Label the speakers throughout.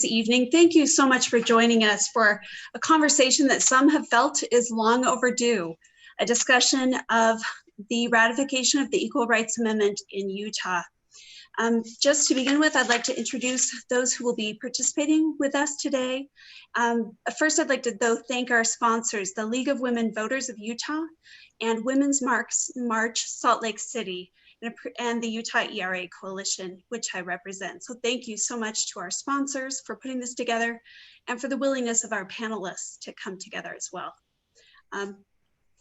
Speaker 1: Evening. Thank you so much for joining us for a conversation that some have felt is long overdue, a discussion of the ratification of the Equal Rights Amendment in Utah. Just to begin with, I'd like to introduce those who will be participating with us today. First, I'd like to thank our sponsors, the League of Women Voters of Utah and Women's March Salt Lake City, and the Utah ERA Coalition, which I represent. So thank you so much to our sponsors for putting this together and for the willingness of our panelists to come together as well.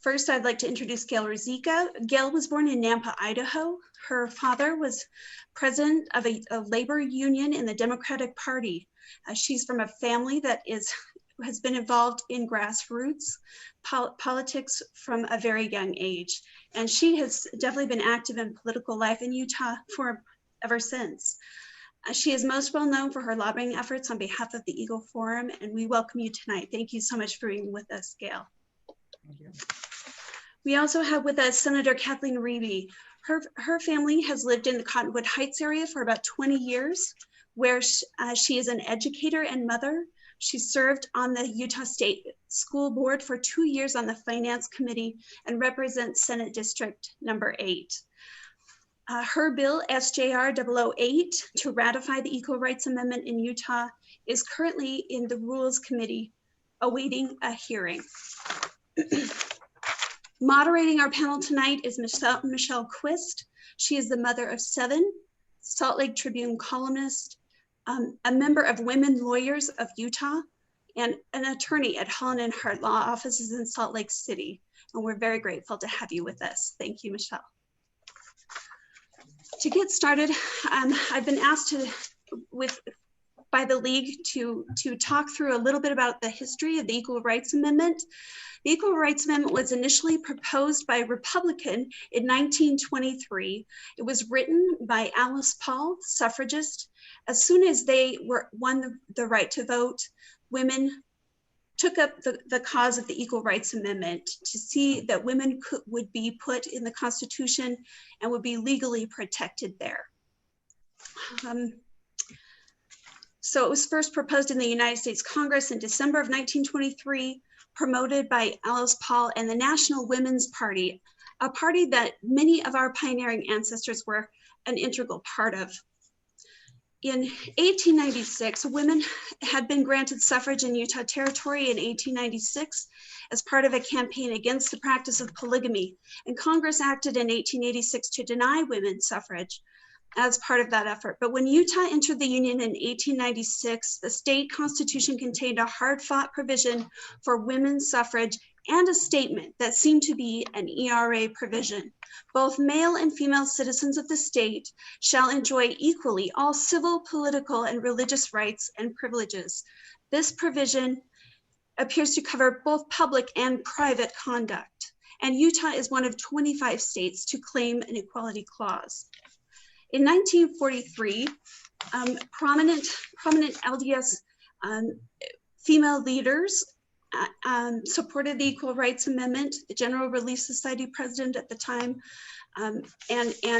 Speaker 1: First, I'd like to introduce Gail Ruzicka. Gail was born in Nampa, Idaho. Her father was president of a labor union in the Democratic Party. She's from a family that has been involved in grassroots politics from a very young age. And she has definitely been active in political life in Utah ever since. She is most well known for her lobbying efforts on behalf of the Eagle Forum, and we welcome you tonight. Thank you so much for being with us, Gail.
Speaker 2: Thank you.
Speaker 1: We also have with us Senator Kathleen Reeby. Her family has lived in the Cottonwood Heights area for about 20 years, where she is an educator and mother. She served on the Utah State School Board for 2 years on the Finance Committee and represents Senate District number 8. Her bill, SJR 008, to ratify the Equal Rights Amendment in Utah is currently in the Rules Committee awaiting a hearing. Moderating our panel tonight is Michelle Quist. She is the mother of 7, Salt Lake Tribune columnist, a member of Women Lawyers of Utah, and an attorney at Holland & Hart Law Offices in Salt Lake City. And we're very grateful to have you with us. Thank you, Michelle. To get started, I've been asked by the League to talk through a little bit about the history of the Equal Rights Amendment. The Equal Rights Amendment was initially proposed by a Republican in 1923. It was written by Alice Paul, suffragist. As soon as they won the right to vote, women took up the cause of the Equal Rights Amendment to see that women would be put in the Constitution and would be legally protected there. So it was first proposed in the United States Congress in December of 1923, promoted by Alice Paul and the National Women's Party, a party that many of our pioneering ancestors were an integral part of. In 1896, women had been granted suffrage in Utah Territory in 1896 as part of a campaign against the practice of polygamy, and Congress acted in 1886 to deny women suffrage as part of that effort. But when Utah entered the Union in 1896, the state constitution contained a hard-fought provision for women's suffrage and a statement that seemed to be an ERA provision. Both male and female citizens of the state shall enjoy equally all civil, political, and religious rights and privileges. This provision appears to cover both public and private conduct, and Utah is one of 25 states to claim an equality clause. In 1943, prominent LDS female leaders supported the Equal Rights Amendment. The General Relief Society president at the time and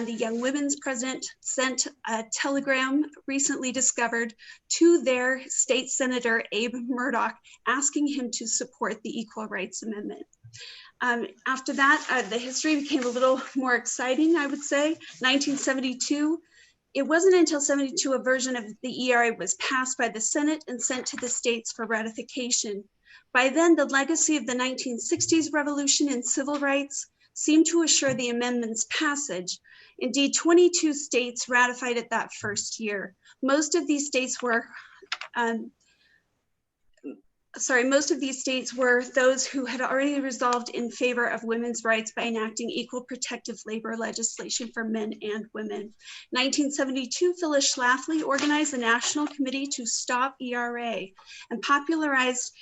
Speaker 1: the Young Women's president sent a telegram recently discovered to their state senator, Abe Murdoch, asking him to support the Equal Rights Amendment. After that, the history became a little more exciting, I would say. 1972, it wasn't until 72 a version of the ERA was passed by the Senate and sent to the states for ratification. By then, the legacy of the 1960s revolution in civil rights seemed to assure the amendment's passage. Indeed, 22 states ratified it that first year. Most of these states were those who had already resolved in favor of women's rights by enacting equal protective labor legislation for men and women. 1972, Phyllis Schlafly organized the National Committee to Stop ERA and popularized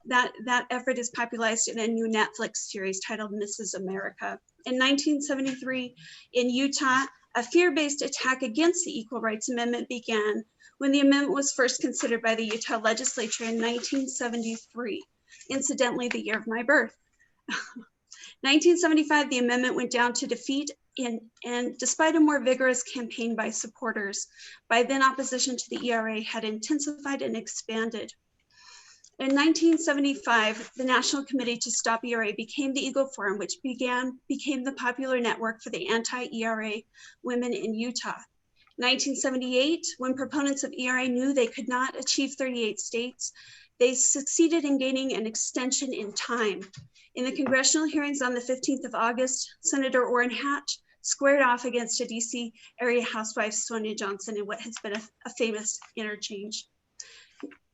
Speaker 1: that effort is popularized in a new Netflix series titled Mrs. America. In 1973, in Utah, a fear-based attack against the Equal Rights Amendment began when the amendment was first considered by the Utah legislature in 1973, incidentally, the year of my birth. 1975, the amendment went down to defeat and despite a more vigorous campaign by supporters, by then opposition to the ERA had intensified and expanded. In 1975, the National Committee to Stop ERA became the Eagle Forum, which became the popular network for the anti-ERA women in Utah. 1978, when proponents of ERA knew they could not achieve 38 states, they succeeded in gaining an extension in time. In the congressional hearings on the 15th of August, Senator Orrin Hatch squared off against a DC area housewife, Sonia Johnson, in what has been a famous interchange.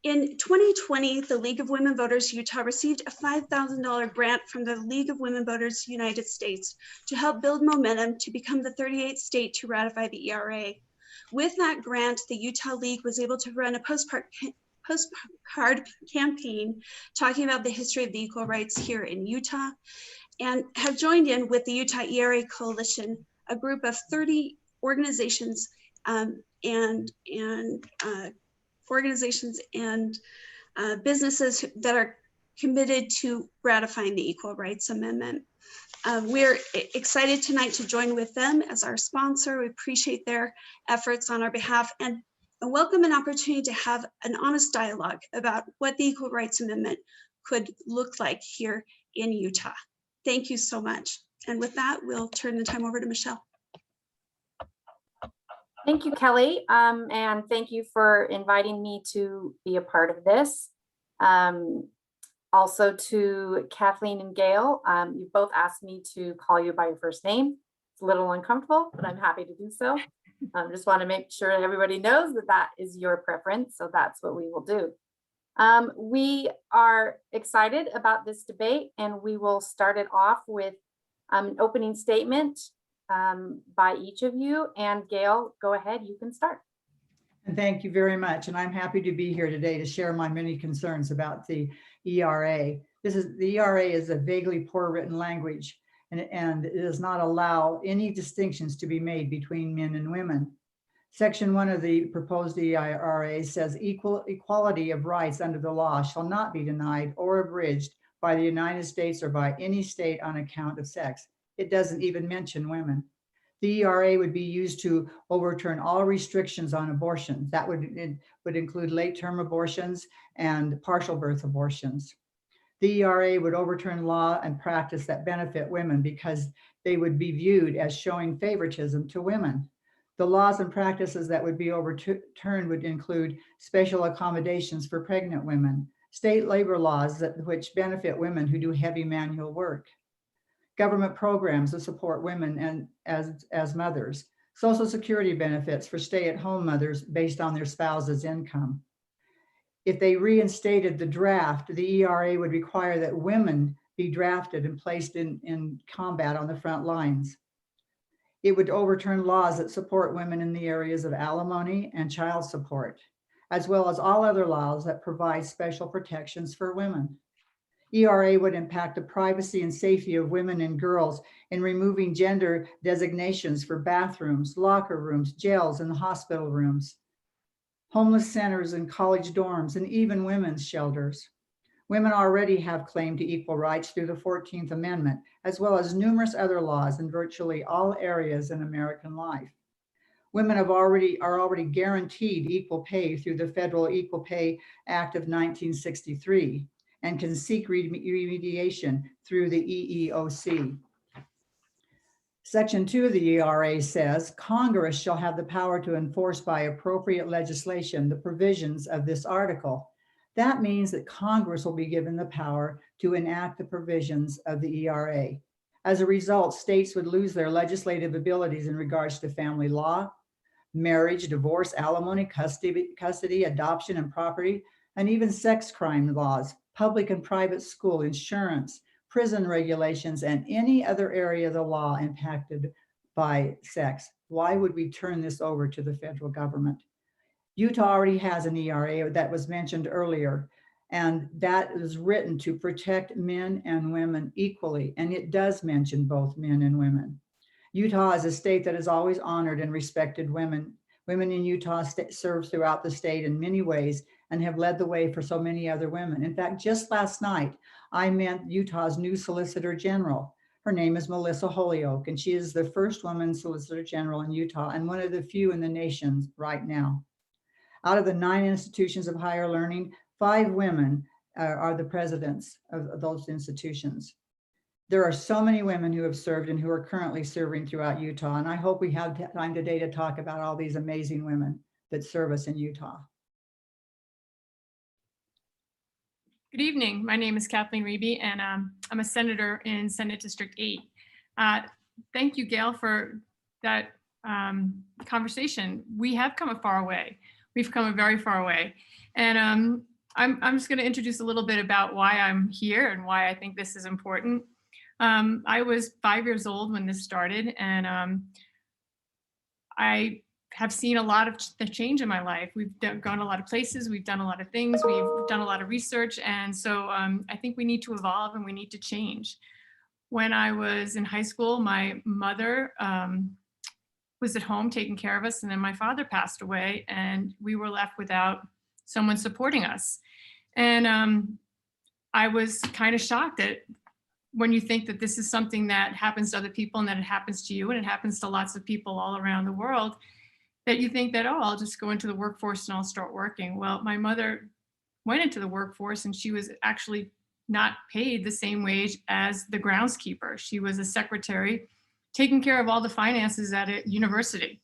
Speaker 1: In 2020, the League of Women Voters Utah received a $5,000 grant from the League of Women Voters United States to help build momentum to become the 38th state to ratify the ERA. With that grant, the Utah League was able to run a postcard campaign talking about the history of the equal rights here in Utah, and have joined in with the Utah ERA Coalition, a group of 30 organizations and businesses that are committed to ratifying the Equal Rights Amendment. We're excited tonight to join with them as our sponsor. We appreciate their efforts on our behalf and welcome an opportunity to have an honest dialogue about what the Equal Rights Amendment could look like here in Utah. Thank you so much. And with that, we'll turn the time over to Michelle.
Speaker 2: Thank you, Kelly, and thank you for inviting me to be a part of this. Also to Kathleen and Gail, you both asked me to call you by your first name. It's a little uncomfortable, but I'm happy to do so. Just want to make sure everybody knows that that is your preference, so that's what we will do. We are excited about this debate, and we will start it off with an opening statement by each of you. And Gail, go ahead, you can start.
Speaker 3: And thank you very much. And I'm happy to be here today to share my many concerns about the ERA. The ERA is a vaguely poor written language, and it does not allow any distinctions to be made between men and women. Section 1 of the proposed ERA says equality of rights under the law shall not be denied or abridged by the United States or by any state on account of sex. It doesn't even mention women. The ERA would be used to overturn all restrictions on abortion. That would include late-term abortions and partial birth abortions. The ERA would overturn law and practice that benefit women because they would be viewed as showing favoritism to women. The laws and practices that would be overturned would include special accommodations for pregnant women, state labor laws which benefit women who do heavy manual work, government programs that support women and as mothers, Social Security benefits for stay-at-home mothers based on their spouse's income. If they reinstated the draft, the ERA would require that women be drafted and placed in combat on the front lines. It would overturn laws that support women in the areas of alimony and child support, as well as all other laws that provide special protections for women. ERA would impact the privacy and safety of women and girls in removing gender designations for bathrooms, locker rooms, jails, and hospital rooms, homeless centers and college dorms, and even women's shelters. Women already have claim to equal rights through the 14th Amendment, as well as numerous other laws in virtually all areas in American life. Women are already guaranteed equal pay through the Federal Equal Pay Act of 1963 and can seek remediation through the EEOC. Section 2 of the ERA says, Congress shall have the power to enforce by appropriate legislation the provisions of this article. That means that Congress will be given the power to enact the provisions of the ERA. As a result, states would lose their legislative abilities in regards to family law, marriage, divorce, alimony, custody, adoption, and property, and even sex crime laws, public and private school, insurance, prison regulations, and any other area of the law impacted by sex. Why would we turn this over to the federal government? Utah already has an ERA that was mentioned earlier, and that is written to protect men and women equally, and it does mention both men and women. Utah is a state that has always honored and respected women. Women in Utah serve throughout the state in many ways and have led the way for so many other women. In fact, just last night, I met Utah's new Solicitor General. Her name is Melissa Holyoke, and she is the first woman Solicitor General in Utah and one of the few in the nation right now. Out of the 9 institutions of higher learning, 5 women are the presidents of those institutions. There are so many women who have served and who are currently serving throughout Utah, and I hope we have time today to talk about all these amazing women that serve us in Utah.
Speaker 4: Good evening. My name is Kathleen Reby, and I'm a senator in Senate District 8. Thank you, Gail, for that conversation. We have come a far way. We've come a very far way. And I'm just going to introduce a little bit about why I'm here and why I think this is important. I was 5 years old when this started, and I have seen a lot of the change in my life. We've gone a lot of places, we've done a lot of things, we've done a lot of research. And so I think we need to evolve and we need to change. When I was in high school, my mother was at home taking care of us, and then my father passed away and we were left without someone supporting us. And I was kind of shocked at when you think that this is something that happens to other people and that it happens to you and it happens to lots of people all around the world, that you think that, oh, I'll just go into the workforce and I'll start working. Well, my mother went into the workforce and she was actually not paid the same wage as the groundskeeper. She was a secretary taking care of all the finances at a university.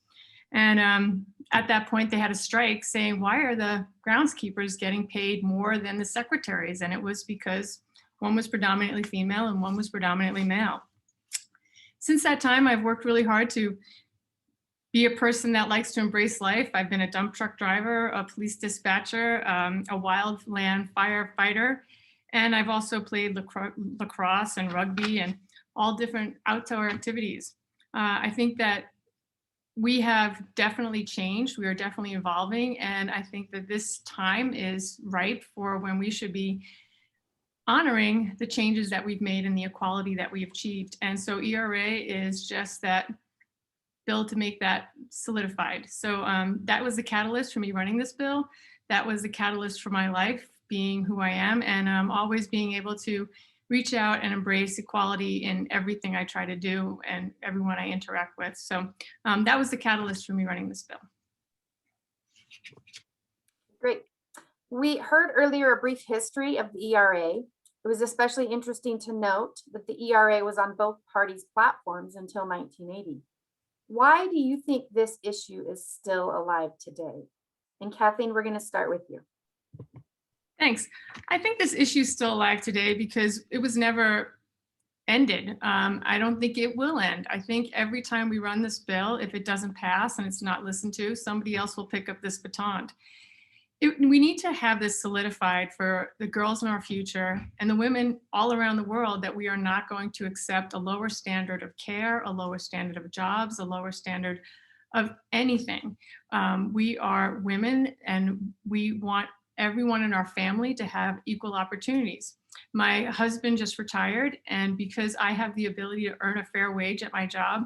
Speaker 4: And at that point, they had a strike saying, why are the groundskeepers getting paid more than the secretaries? And it was because one was predominantly female and one was predominantly male. Since that time, I've worked really hard to be a person that likes to embrace life. I've been a dump truck driver, a police dispatcher, a wildland firefighter, and I've also played lacrosse and rugby and all different outdoor activities. I think that we have definitely changed. We are definitely evolving, and I think that this time is ripe for when we should be honoring the changes that we've made and the equality that we've achieved. And so ERA is just that bill to make that solidified. So that was the catalyst for me running this bill. That was the catalyst for my life being who I am, and always being able to reach out and embrace equality in everything I try to do and everyone I interact with. So that was the catalyst for me running this bill.
Speaker 2: Great. We heard earlier a brief history of the ERA. It was especially interesting to note that the ERA was on both parties' platforms until 1980. Why do you think this issue is still alive today? And Kathleen, we're going to start with you.
Speaker 4: Thanks. I think this issue is still alive today because it was never ended. I don't think it will end. I think every time we run this bill, if it doesn't pass and it's not listened to, somebody else will pick up this baton. We need to have this solidified for the girls in our future and the women all around the world, that we are not going to accept a lower standard of care, a lower standard of jobs, a lower standard of anything. We are women and we want everyone in our family to have equal opportunities. My husband just retired, and because I have the ability to earn a fair wage at my job,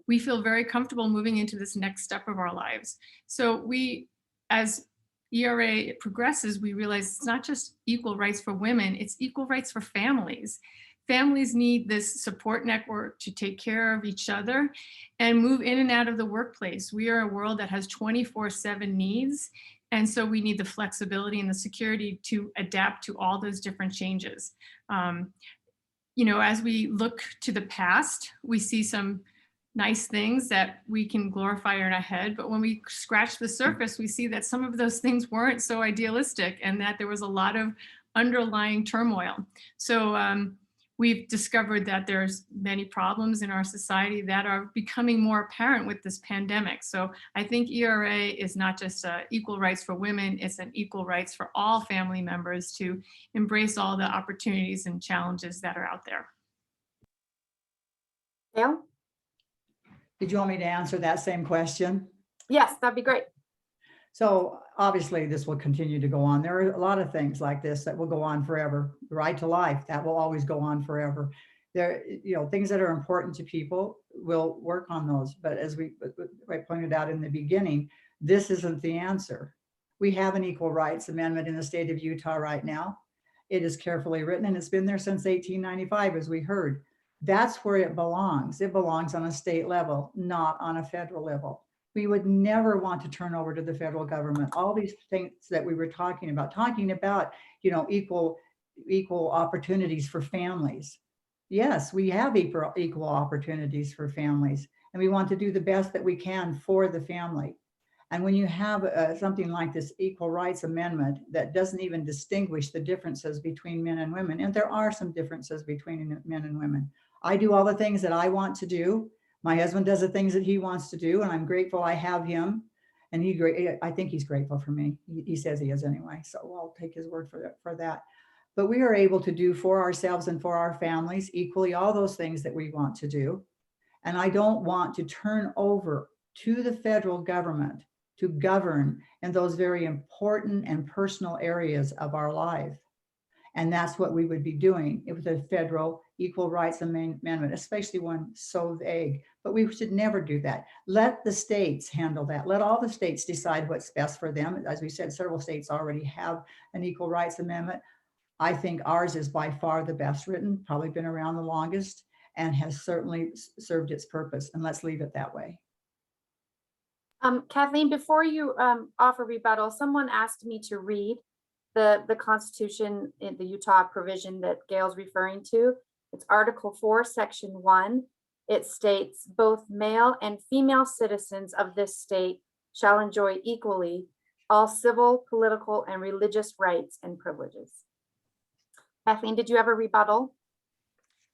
Speaker 4: we feel very comfortable moving into this next step of our lives. So we, as ERA progresses, we realize it's not just equal rights for women, it's equal rights for families. Families need this support network to take care of each other and move in and out of the workplace. We are a world that has 24/7 needs. And so we need the flexibility and the security to adapt to all those different changes. As we look to the past, we see some nice things that we can glorify in our head. But when we scratch the surface, we see that some of those things weren't so idealistic and that there was a lot of underlying turmoil. So we've discovered that there's many problems in our society that are becoming more apparent with this pandemic. So I think ERA is not just equal rights for women, it's an equal rights for all family members to embrace all the opportunities and challenges that are out there.
Speaker 2: Gail?
Speaker 3: Did you want me to answer that same question?
Speaker 2: Yes, that'd be great.
Speaker 3: So obviously this will continue to go on. There are a lot of things like this that will go on forever. The right to life, that will always go on forever. There, things that are important to people, will work on those. But as I pointed out in the beginning, this isn't the answer. We have an equal rights amendment in the state of Utah right now. It is carefully written and it's been there since 1895, as we heard. That's where it belongs. It belongs on a state level, not on a federal level. We would never want to turn over to the federal government all these things that we were talking about, equal opportunities for families. Yes, we have equal opportunities for families, and we want to do the best that we can for the family. And when you have something like this Equal Rights Amendment that doesn't even distinguish the differences between men and women, and there are some differences between men and women. I do all the things that I want to do. My husband does the things that he wants to do, and I'm grateful I have him. And I think he's grateful for me. He says he is anyway, so I'll take his word for that. But we are able to do for ourselves and for our families equally all those things that we want to do. And I don't want to turn over to the federal government to govern in those very important and personal areas of our life. And that's what we would be doing with a federal Equal Rights Amendment, especially one so vague. But we should never do that. Let the states handle that. Let all the states decide what's best for them. As we said, several states already have an Equal Rights Amendment. I think ours is by far the best written, probably been around the longest, and has certainly served its purpose. And let's leave it that way.
Speaker 2: Kathleen, before you offer rebuttal, someone asked me to read the Constitution in the Utah provision that Gail's referring to. It's Article 4, Section 1. It states, both male and female citizens of this state shall enjoy equally all civil, political, and religious rights and privileges. Kathleen, did you have a rebuttal?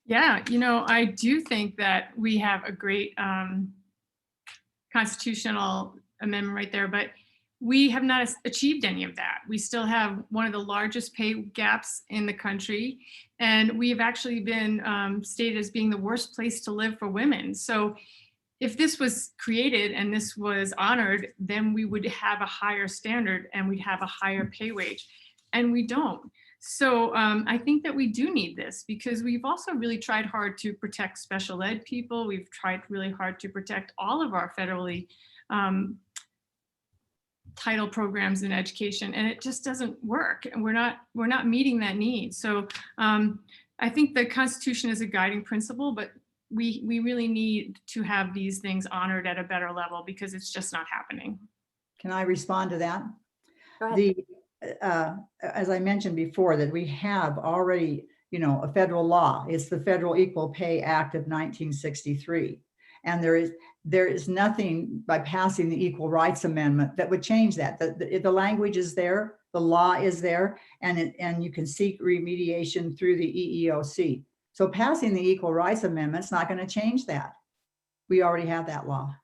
Speaker 4: Yeah, I do think that we have a great constitutional amendment right there, but we have not achieved any of that. We still have one of the largest pay gaps in the country, and we have actually been stated as being the worst place to live for women. So if this was created and this was honored, then we would have a higher standard and we'd have a higher pay wage, and we don't. So I think that we do need this, because we've also really tried hard to protect special ed people. We've tried really hard to protect all of our federally title programs in education, and it just doesn't work. And we're not meeting that need. So I think the Constitution is a guiding principle, but we really need to have these things honored at a better level, because it's just not happening.
Speaker 3: Can I respond to that?
Speaker 2: Go ahead.
Speaker 3: As I mentioned before, that we have already, a federal law. It's the Federal Equal Pay Act of 1963. And there is nothing by passing the Equal Rights Amendment that would change that. The language is there, the law is there, and you can seek remediation through the EEOC. So passing the Equal Rights Amendment is not going to change that. We already have that law.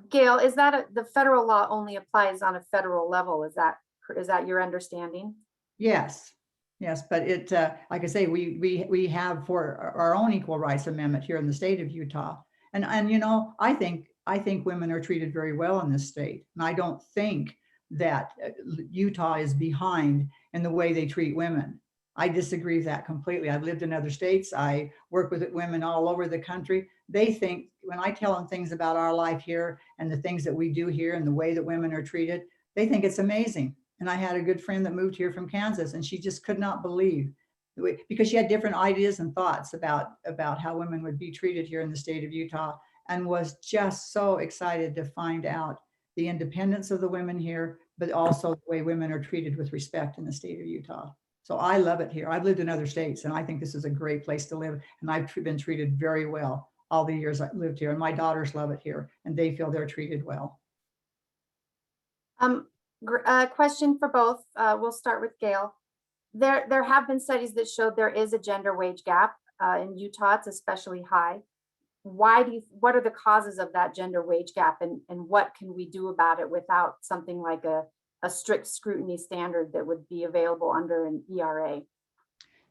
Speaker 2: Gail, is that the federal law only applies on a federal level? Is that your understanding?
Speaker 3: Yes, but it, like I say, we have for our own Equal Rights Amendment here in the state of Utah, and I think women are treated very well in this state, and I don't think that Utah is behind in the way they treat women. I disagree with that completely. I've lived in other states. I work with women all over the country. They think, when I tell them things about our life here and the things that we do here and the way that women are treated, they think it's amazing. And I had a good friend that moved here from Kansas, and she just could not believe, because she had different ideas and thoughts about how women would be treated here in the state of Utah, and was just so excited to find out the independence of the women here, but also the way women are treated with respect in the state of Utah. So I love it here. I've lived in other states, and I think this is a great place to live. And I've been treated very well all the years I've lived here. And my daughters love it here, and they feel they're treated well.
Speaker 2: Question for both. We'll start with Gail. There have been studies that showed there is a gender wage gap in Utah. It's especially high. What are the causes of that gender wage gap, and what can we do about it without something like a strict scrutiny standard that would be available under an ERA?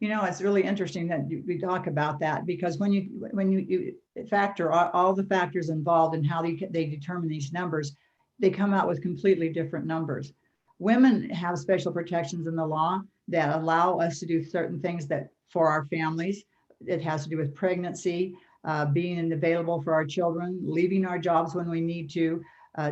Speaker 3: It's really interesting that we talk about that, because when you factor all the factors involved in how they determine these numbers, they come out with completely different numbers. Women have special protections in the law that allow us to do certain things that for our families. It has to do with pregnancy, being available for our children, leaving our jobs when we need to,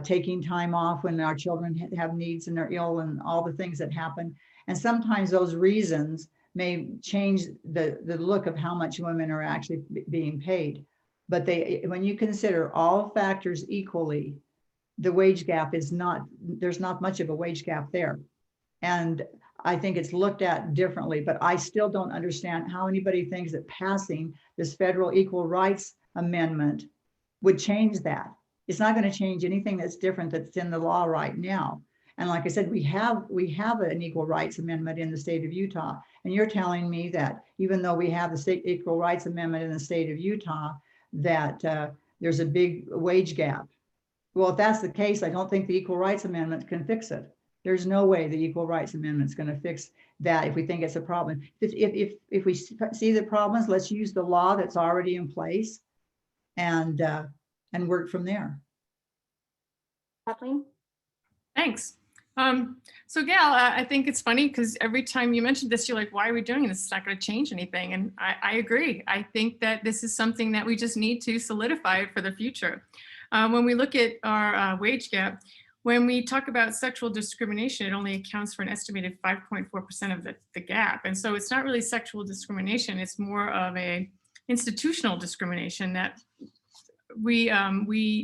Speaker 3: taking time off when our children have needs and they're ill, and all the things that happen. And sometimes those reasons may change the look of how much women are actually being paid. But when you consider all factors equally, the wage gap is not, there's not much of a wage gap there. And I think it's looked at differently, but I still don't understand how anybody thinks that passing this federal equal rights amendment would change that. It's not going to change anything that's different that's in the law right now. And like I said, we have an equal rights amendment in the state of Utah. And you're telling me that even though we have the state equal rights amendment in the state of Utah, that there's a big wage gap. Well, if that's the case, I don't think the equal rights amendment can fix it. There's no way the equal rights amendment is going to fix that if we think it's a problem. If we see the problems, let's use the law that's already in place and work from there.
Speaker 2: Kathleen?
Speaker 4: Thanks. So Gail, I think it's funny because every time you mention this, you're like, why are we doing this? It's not going to change anything. And I agree. I think that this is something that we just need to solidify for the future. When we look at our wage gap, when we talk about sexual discrimination, it only accounts for an estimated 5.4% of the gap. And so it's not really sexual discrimination. It's more of a institutional discrimination that we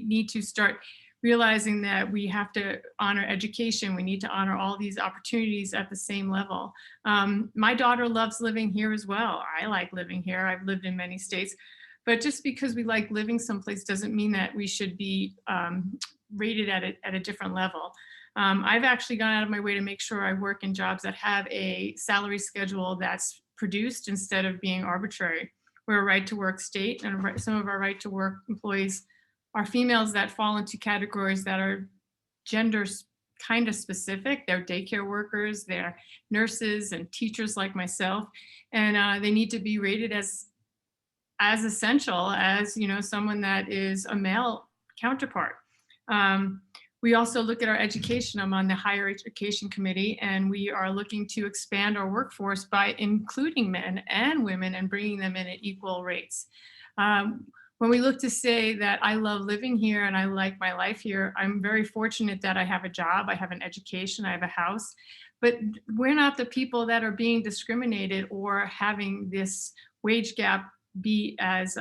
Speaker 4: need to start realizing that we have to honor education. We need to honor all these opportunities at the same level. My daughter loves living here as well. I like living here. I've lived in many states. But just because we like living someplace doesn't mean that we should be rated at a different level. I've actually gone out of my way to make sure I work in jobs that have a salary schedule that's produced instead of being arbitrary. We're a right to work state, and some of our right to work employees are females that fall into categories that are gender kind of specific. They're daycare workers, they're nurses and teachers like myself, and they need to be rated as essential as, you know, someone that is a male counterpart. We also look at our education. I'm on the higher education committee, and we are looking to expand our workforce by including men and women and bringing them in at equal rates. When we look to say that I love living here and I like my life here, I'm very fortunate that I have a job, I have an education, I have a house, but we're not the people that are being discriminated or having this wage gap be as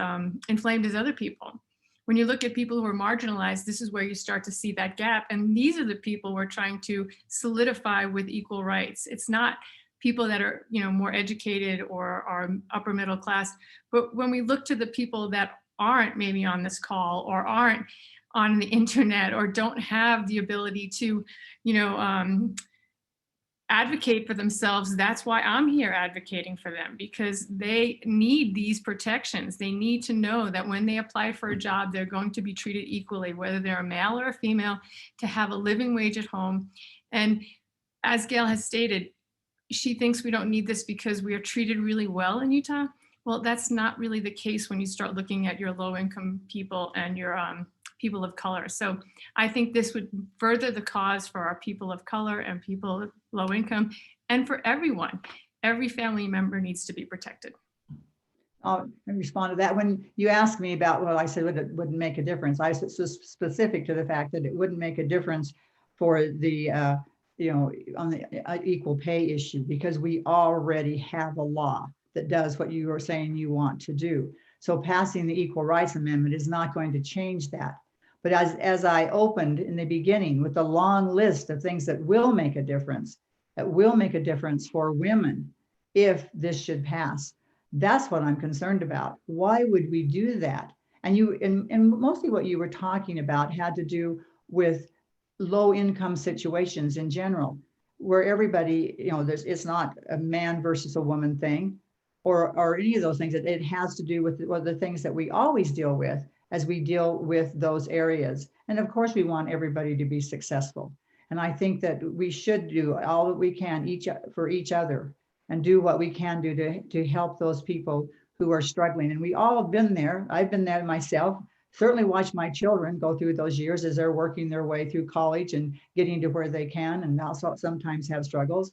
Speaker 4: inflamed as other people. When you look at people who are marginalized, this is where you start to see that gap. And these are the people we're trying to solidify with equal rights. It's not people that are, you know, more educated or are upper middle class. But when we look to the people that aren't maybe on this call or aren't on the internet or don't have the ability to, you know, advocate for themselves, that's why I'm here advocating for them, because they need these protections. They need to know that when they apply for a job, they're going to be treated equally, whether they're a male or a female, to have a living wage at home. And as Gail has stated, she thinks we don't need this because we are treated really well in Utah. Well, that's not really the case when you start looking at your low-income people and your people of color. So I think this would further the cause for our people of color and people of low income, and for everyone. Every family member needs to be protected.
Speaker 3: I'll respond to that. When you asked me about, well, I said it wouldn't make a difference. I was specific to the fact that it wouldn't make a difference for the, you know, on the equal pay issue, because we already have a law that does what you are saying you want to do. So passing the Equal Rights Amendment is not going to change that. But as I opened in the beginning with a long list of things that will make a difference, for women if this should pass, that's what I'm concerned about. Why would we do that? And mostly what you were talking about had to do with low income situations in general, where everybody, you know, it's not a man versus a woman thing or any of those things. It has to do with the things that we always deal with as we deal with those areas. And of course, we want everybody to be successful. And I think that we should do all that we can for each other and do what we can do to help those people who are struggling. And we all have been there. I've been there myself. Certainly watch my children go through those years as they're working their way through college and getting to where they can, and also sometimes have struggles.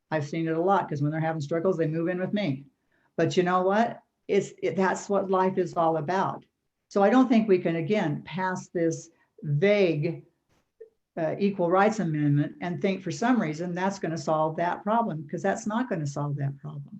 Speaker 3: I've seen it a lot, because when they're having struggles, they move in with me. But you know what? That's what life is all about. So I don't think we can, again, pass this vague Equal Rights Amendment and think for some reason that's going to solve that problem, because that's not going to solve that problem.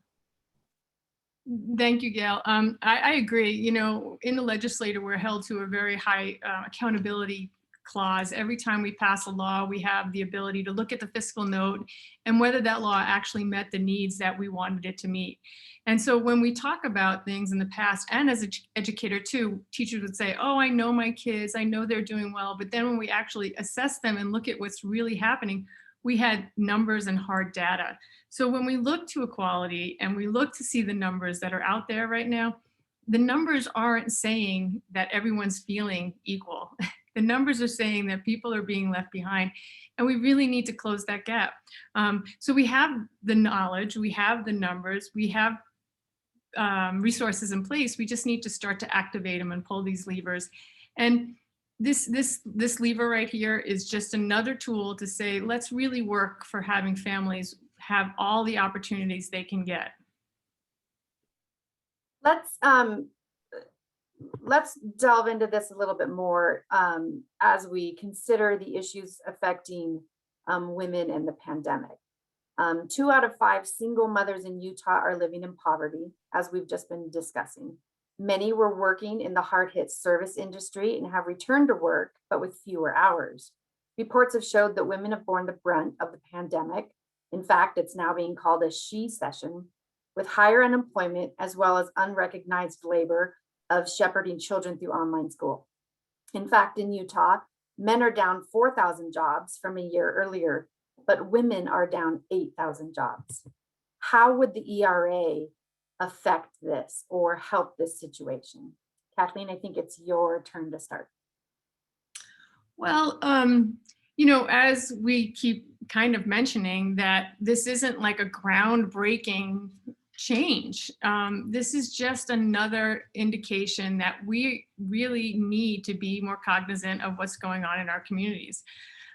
Speaker 4: Thank you, Gail. I agree. You know, in the legislature, we're held to a very high accountability clause. Every time we pass a law, we have the ability to look at the fiscal note and whether that law actually met the needs that we wanted it to meet. And so when we talk about things in the past, and as an educator too, teachers would say, oh, I know my kids, I know they're doing well. But then when we actually assess them and look at what's really happening, we had numbers and hard data. So when we look to equality and we look to see the numbers that are out there right now, the numbers aren't saying that everyone's feeling equal. The numbers are saying that people are being left behind, and we really need to close that gap. So we have the knowledge, we have the numbers, we have resources in place. We just need to start to activate them and pull these levers. And this lever right here is just another tool to say, let's really work for having families have all the opportunities they can get.
Speaker 2: Let's delve into this a little bit more as we consider the issues affecting women in the pandemic. 2 out of 5 single mothers in Utah are living in poverty, as we've just been discussing. Many were working in the hard-hit service industry and have returned to work, but with fewer hours. Reports have showed that women have borne the brunt of the pandemic. In fact, it's now being called a she-session, with higher unemployment as well as unrecognized labor of shepherding children through online school. In fact, in Utah, men are down 4,000 jobs from a year earlier, but women are down 8,000 jobs. How would the ERA affect this or help this situation? Kathleen, I think it's your turn to start.
Speaker 4: Well, you know, as we keep kind of mentioning that this isn't like a groundbreaking change. This is just another indication that we really need to be more cognizant of what's going on in our communities.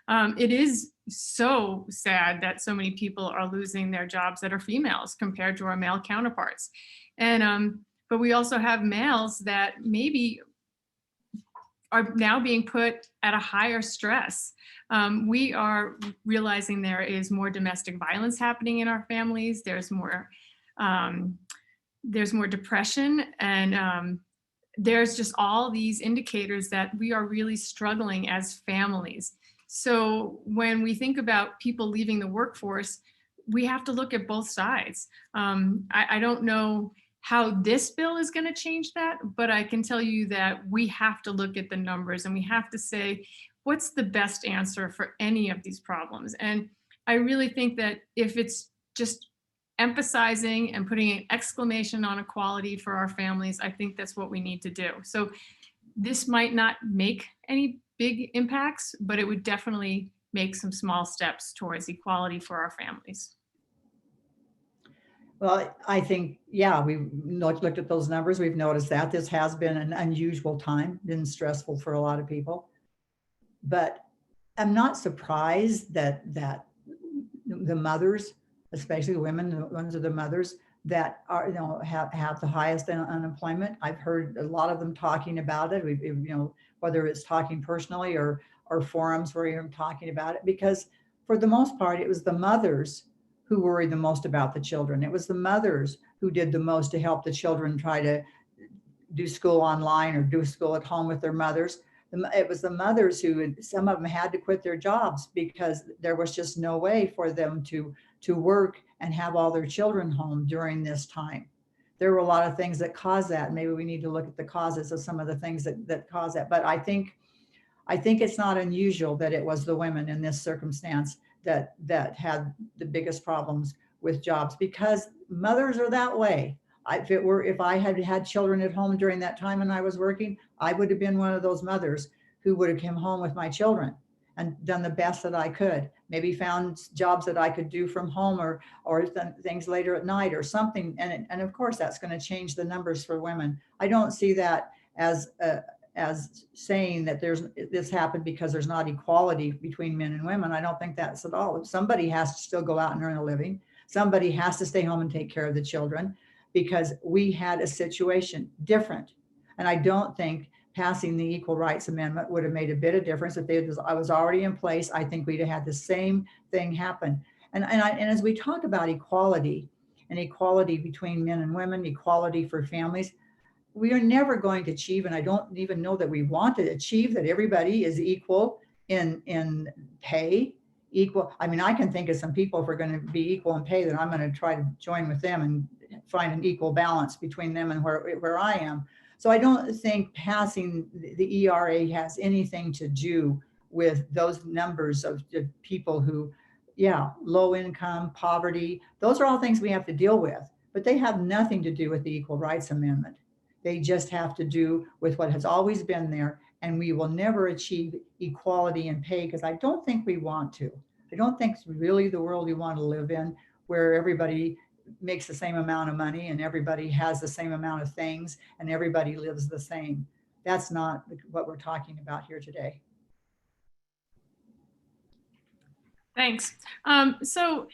Speaker 4: It is so sad that so many people are losing their jobs that are females compared to our male counterparts. And but we also have males that maybe are now being put at a higher stress. We are realizing there is more domestic violence happening in our families. There's more depression, and there's just all these indicators that we are really struggling as families. So when we think about people leaving the workforce, we have to look at both sides. I don't know how this bill is going to change that, but I can tell you that we have to look at the numbers and we have to say, what's the best answer for any of these problems? And I really think that if it's just emphasizing and putting an exclamation on equality for our families, I think that's what we need to do. So this might not make any big impacts, but it would definitely make some small steps towards equality for our families.
Speaker 3: Well, I think, yeah, we've looked at those numbers. We've noticed that this has been an unusual time, been stressful for a lot of people. But I'm not surprised that the mothers, especially the women, the ones of the mothers that are, you know, have the highest unemployment. I've heard a lot of them talking about it. We've, you know, whether it's talking personally or forums where you're talking about it, because for the most part, it was the mothers who worried the most about the children. It was the mothers who did the most to help the children try to do school online or do school at home with their mothers. It was the mothers who, some of them had to quit their jobs because there was just no way for them to work and have all their children home during this time. There were a lot of things that caused that. Maybe we need to look at the causes of some of the things that cause that. But I think it's not unusual that it was the women in this circumstance that had the biggest problems with jobs, because mothers are that way. If I had had children at home during that time and I was working, I would have been one of those mothers who would have come home with my children and done the best that I could. Maybe found jobs that I could do from home or things later at night or something. And of course, that's going to change the numbers for women. I don't see that as saying that this happened because there's not equality between men and women. I don't think that's at all. Somebody has to still go out and earn a living. Somebody has to stay home and take care of the children, because we had a situation different. And I don't think passing the Equal Rights Amendment would have made a bit of difference. If I was already in place, I think we'd have had the same thing happen. And as we talk about equality, and equality between men and women, equality for families. We are never going to achieve, and I don't even know that we want to achieve, that everybody is equal in pay, equal. I mean, I can think of some people, if we're going to be equal in pay, that I'm going to try to join with them and find an equal balance between them and where I am. So I don't think passing the ERA has anything to do with those numbers of people who, yeah, low income, poverty. Those are all things we have to deal with, but they have nothing to do with the Equal Rights Amendment. They just have to do with what has always been there, and we will never achieve equality in pay because I don't think we want to. I don't think it's really the world we want to live in, where everybody makes the same amount of money and everybody has the same amount of things and everybody lives the same. That's not what we're talking about here today.
Speaker 4: Thanks. So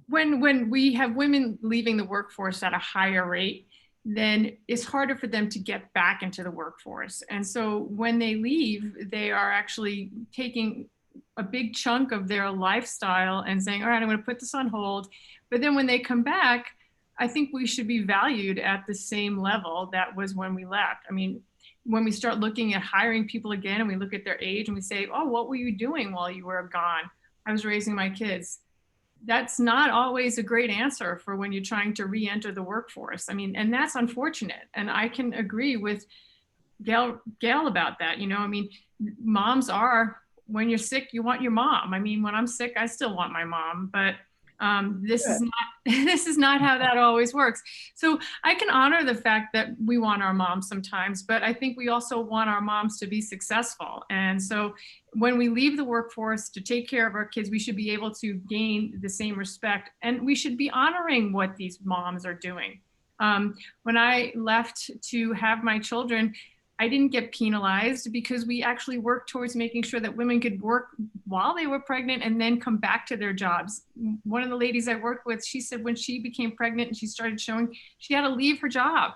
Speaker 4: when we have women leaving the workforce at a higher rate, then it's harder for them to get back into the workforce. And so when they leave, they are actually taking a big chunk of their lifestyle and saying, all right, I'm going to put this on hold. But then when they come back, I think we should be valued at the same level that was when we left. I mean, when we start looking at hiring people again and we look at their age and we say, oh, what were you doing while you were gone? I was raising my kids. That's not always a great answer for when you're trying to re-enter the workforce. I mean, and that's unfortunate. And I can agree with Gail about that. You know, I mean, moms are, when you're sick, you want your mom. I mean, when I'm sick, I still want my mom, but this is not how that always works. So I can honor the fact that we want our moms sometimes, but I think we also want our moms to be successful. And so when we leave the workforce to take care of our kids, we should be able to gain the same respect, and we should be honoring what these moms are doing. When I left to have my children, I didn't get penalized because we actually worked towards making sure that women could work while they were pregnant and then come back to their jobs. One of the ladies I worked with, she said when she became pregnant and she started showing, she had to leave her job.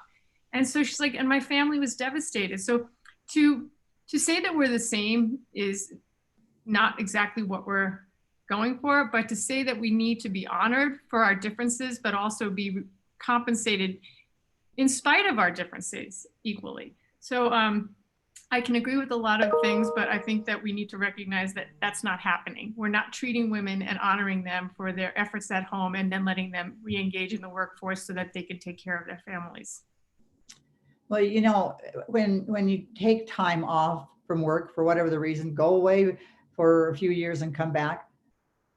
Speaker 4: And so she's like, and my family was devastated. So to say that we're the same is not exactly what we're going for, but to say that we need to be honored for our differences, but also be compensated in spite of our differences equally. So I can agree with a lot of things, but I think that we need to recognize that that's not happening. We're not treating women and honoring them for their efforts at home and then letting them re-engage in the workforce so that they can take care of their families.
Speaker 3: Well, you know, when you take time off from work for whatever the reason, go away for a few years and come back,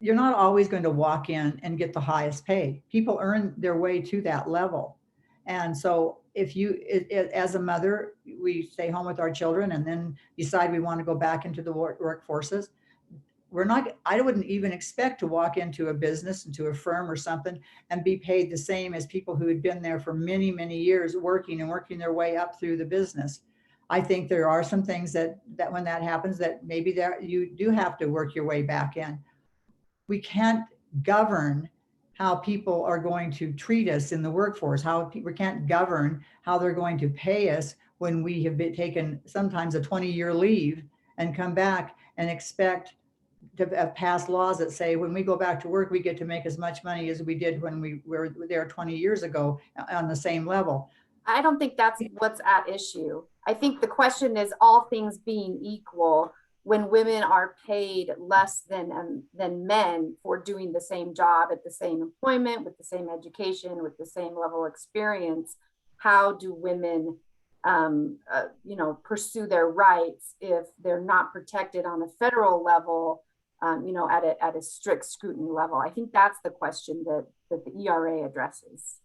Speaker 3: you're not always going to walk in and get the highest pay. People earn their way to that level. And so if you, as a mother, we stay home with our children and then decide we want to go back into the workforces, I wouldn't even expect to walk into a business, into a firm or something and be paid the same as people who had been there for many, many years working their way up through the business. I think there are some things that when that happens, that maybe there you do have to work your way back in. We can't govern how people are going to treat us in the workforce, we can't govern how they're going to pay us when we have been taken sometimes a 20-year leave and come back and expect to pass laws that say when we go back to work, we get to make as much money as we did when we were there 20 years ago on the same level.
Speaker 2: I don't think that's what's at issue. I think the question is, all things being equal, when women are paid less than men for doing the same job at the same employment, with the same education, with the same level of experience, how do women pursue their rights if they're not protected on a federal level, at a strict scrutiny level? I think that's the question that the ERA addresses.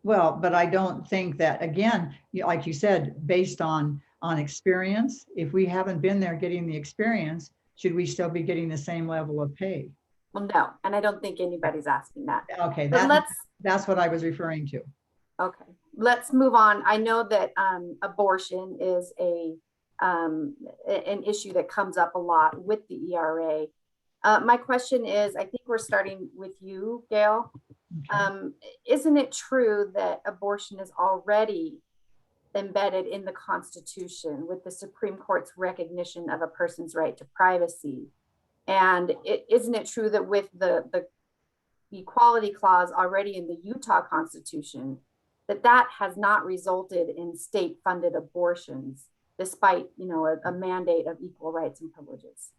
Speaker 3: Well, but I don't think that, again, like you said, based on experience, if we haven't been there getting the experience, should we still be getting the same level of pay?
Speaker 2: Well, no, and I don't think anybody's asking that.
Speaker 3: Okay, that's what I was referring to.
Speaker 2: Okay, let's move on. I know that abortion is an issue that comes up a lot with the ERA. My question is, I think we're starting with you, Gail. Okay. Isn't it true that abortion is already embedded in the Constitution with the Supreme Court's recognition of a person's right to privacy? And isn't it true that with the equality clause already in the Utah Constitution, that has not resulted in state-funded abortions, despite, you know, a mandate of equal rights and privileges.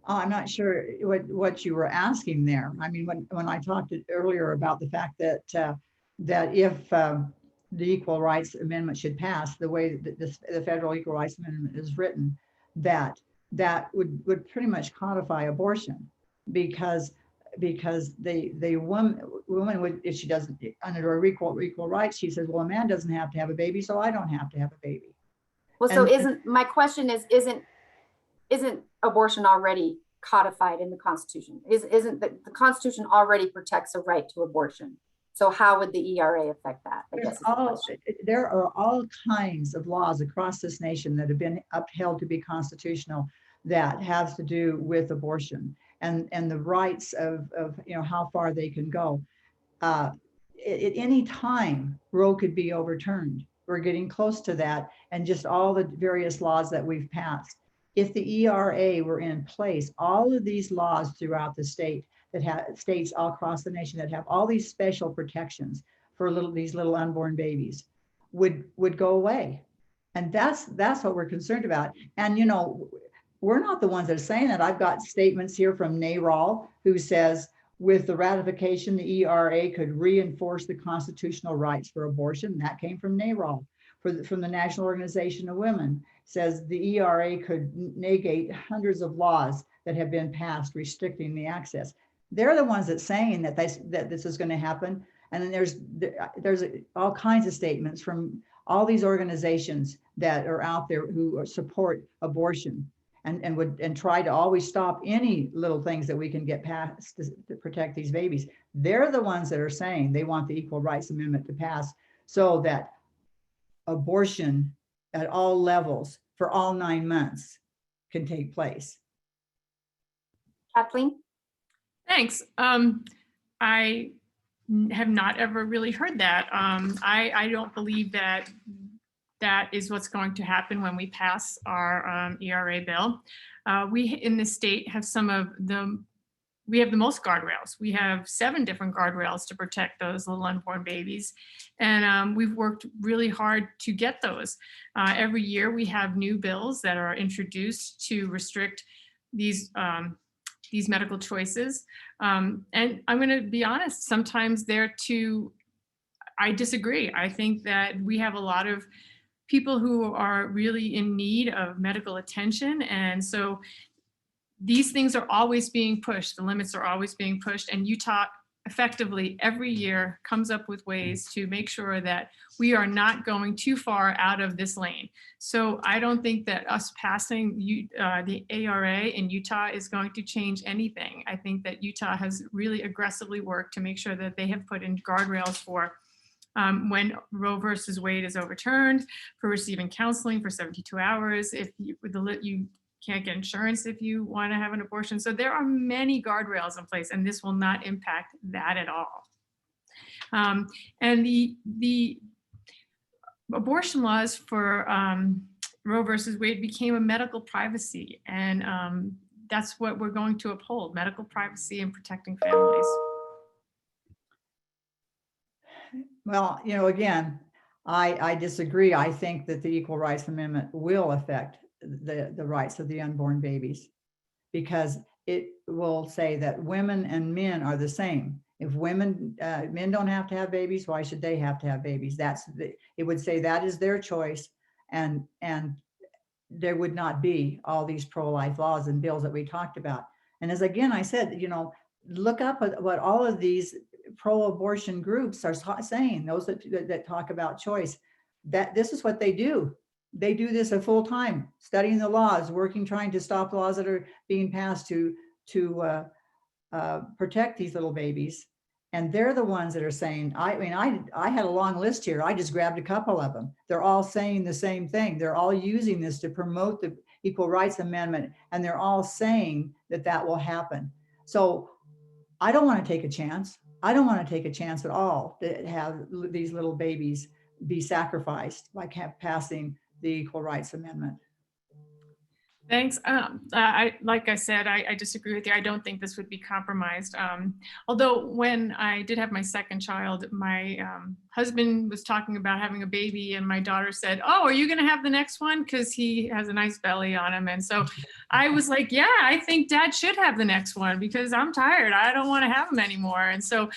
Speaker 3: I'm not sure what you were asking there. I mean, when I talked earlier about the fact that that if the Equal Rights Amendment should pass the way that the Federal Equal Rights Amendment is written, that would pretty much codify abortion, because the woman would, if she doesn't, under her equal rights, she says, well, a man doesn't have to have a baby, so I don't have to have a baby.
Speaker 2: Well, so my question is, isn't abortion already codified in the Constitution? Isn't the Constitution already protects a right to abortion? So how would the ERA affect that? I guess
Speaker 3: there are all kinds of laws across this nation that have been upheld to be constitutional that have to do with abortion and the rights of you know, how far they can go. At any time, Roe could be overturned. We're getting close to that, and just all the various laws that we've passed. If the ERA were in place, all of these laws throughout the state that have states all across the nation that have all these special protections for these little unborn babies would go away. And that's what we're concerned about. And you know, we're not the ones that are saying that. I've got statements here from NARAL, who says with the ratification, the ERA could reinforce the constitutional rights for abortion. That came from NARAL. From the National Organization of Women, says the ERA could negate hundreds of laws that have been passed restricting the access. They're the ones that's saying that this is going to happen. And then there's all kinds of statements from all these organizations that are out there who support abortion and try to always stop any little things that we can get passed to protect these babies. They're the ones that are saying they want the Equal Rights Amendment to pass so that abortion at all levels for all 9 months can take place.
Speaker 2: Kathleen?
Speaker 4: Thanks. I have not ever really heard that. I don't believe that is what's going to happen when we pass our ERA bill. We in the state have we have the most guardrails. We have 7 different guardrails to protect those little unborn babies. And we've worked really hard to get those. Every year we have new bills that are introduced to restrict these medical choices. And I'm gonna be honest, sometimes I disagree. I think that we have a lot of people who are really in need of medical attention. And so these things are always being pushed. The limits are always being pushed. And Utah effectively every year comes up with ways to make sure that we are not going too far out of this lane. So I don't think that us passing the ARA in Utah is going to change anything. I think that Utah has really aggressively worked to make sure that they have put in guardrails for when Roe versus Wade is overturned, for receiving counseling for 72 hours, if you can't get insurance if you want to have an abortion. So there are many guardrails in place, and this will not impact that at all. And the abortion laws for Roe versus Wade became a medical privacy, and that's what we're going to uphold: medical privacy and protecting families.
Speaker 3: Well, you know, again, I disagree. I think that the Equal Rights Amendment will affect the rights of the unborn babies, because it will say that women and men are the same. If men don't have to have babies, why should they have to have babies? It would say that is their choice, and there would not be all these pro-life laws and bills that we talked about. And as again, I said, you know, look up what all of these pro-abortion groups are saying, those that talk about choice, that this is what they do. They do this at full time, studying the laws, working, trying to stop laws that are being passed to protect these little babies. And they're the ones that are saying, I mean, I had a long list here. I just grabbed a couple of them. They're all saying the same thing. They're all using this to promote the Equal Rights Amendment. And they're all saying that will happen. So I don't want to take a chance. I don't want to take a chance at all to have these little babies be sacrificed by passing the Equal Rights Amendment.
Speaker 4: Thanks. Like I said, I disagree with you. I don't think this would be compromised. Although when I did have my second child, my husband was talking about having a baby, and my daughter said, "Oh, are you going to have the next one?" Because he has a nice belly on him. And so I was like, "Yeah, I think Dad should have the next one because I'm tired. I don't want to have him anymore." And so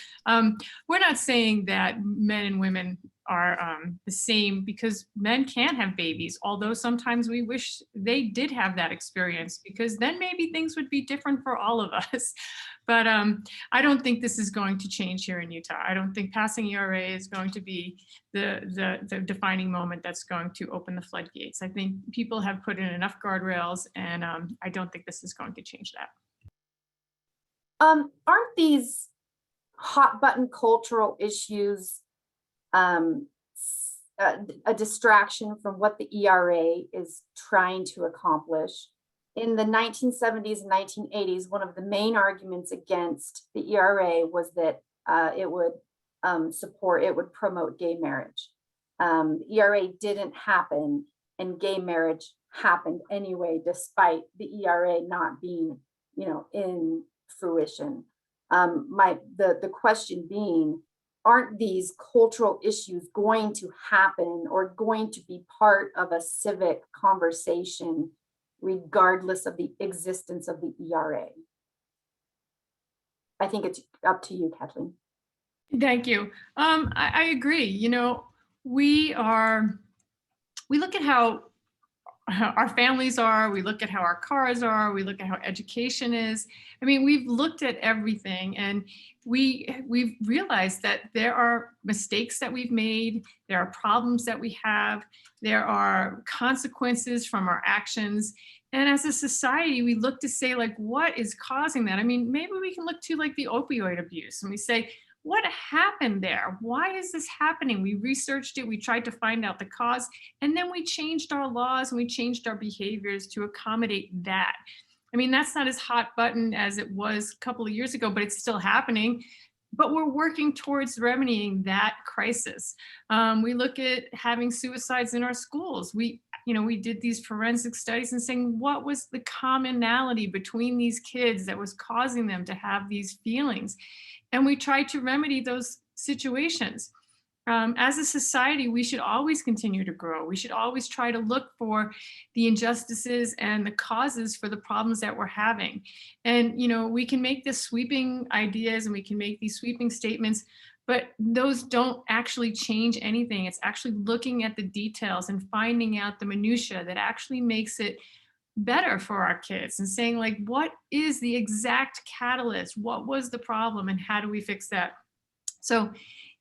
Speaker 4: we're not saying that men and women are the same, because men can have babies, although sometimes we wish they did have that experience, because then maybe things would be different for all of us. But I don't think this is going to change here in Utah. I don't think passing ERA is going to be the defining moment that's going to open the floodgates. I think people have put in enough guardrails, and I don't think this is going to change that.
Speaker 2: Aren't these hot button cultural issues a distraction from what the ERA is trying to accomplish? In the 1970s and 1980s, one of the main arguments against the ERA was that it would promote gay marriage. The ERA didn't happen, and gay marriage happened anyway, despite the ERA not being, in fruition. The question being, aren't these cultural issues going to happen or going to be part of a civic conversation regardless of the existence of the ERA? I think it's up to you, Kathleen.
Speaker 4: Thank you. I agree. We look at how our families are, we look at how our cars are, we look at how education is. I mean, we've looked at everything, and we've realized that there are mistakes that we've made, there are problems that we have, there are consequences from our actions. And as a society, we look to say, like, what is causing that? I mean, maybe we can look to like the opioid abuse, and we say, what happened there? Why is this happening? We researched it, we tried to find out the cause, and then we changed our laws and we changed our behaviors to accommodate that. I mean, that's not as hot button as it was a couple of years ago, but it's still happening. But we're working towards remedying that crisis. We look at having suicides in our schools. We did these forensic studies and saying, what was the commonality between these kids that was causing them to have these feelings? And we try to remedy those situations. As a society, we should always continue to grow. We should always try to look for the injustices and the causes for the problems that we're having. And, we can make this sweeping ideas and we can make these sweeping statements, but those don't actually change anything. It's actually looking at the details and finding out the minutia that actually makes it better for our kids, and saying, like, what is the exact catalyst? What was the problem, and how do we fix that? So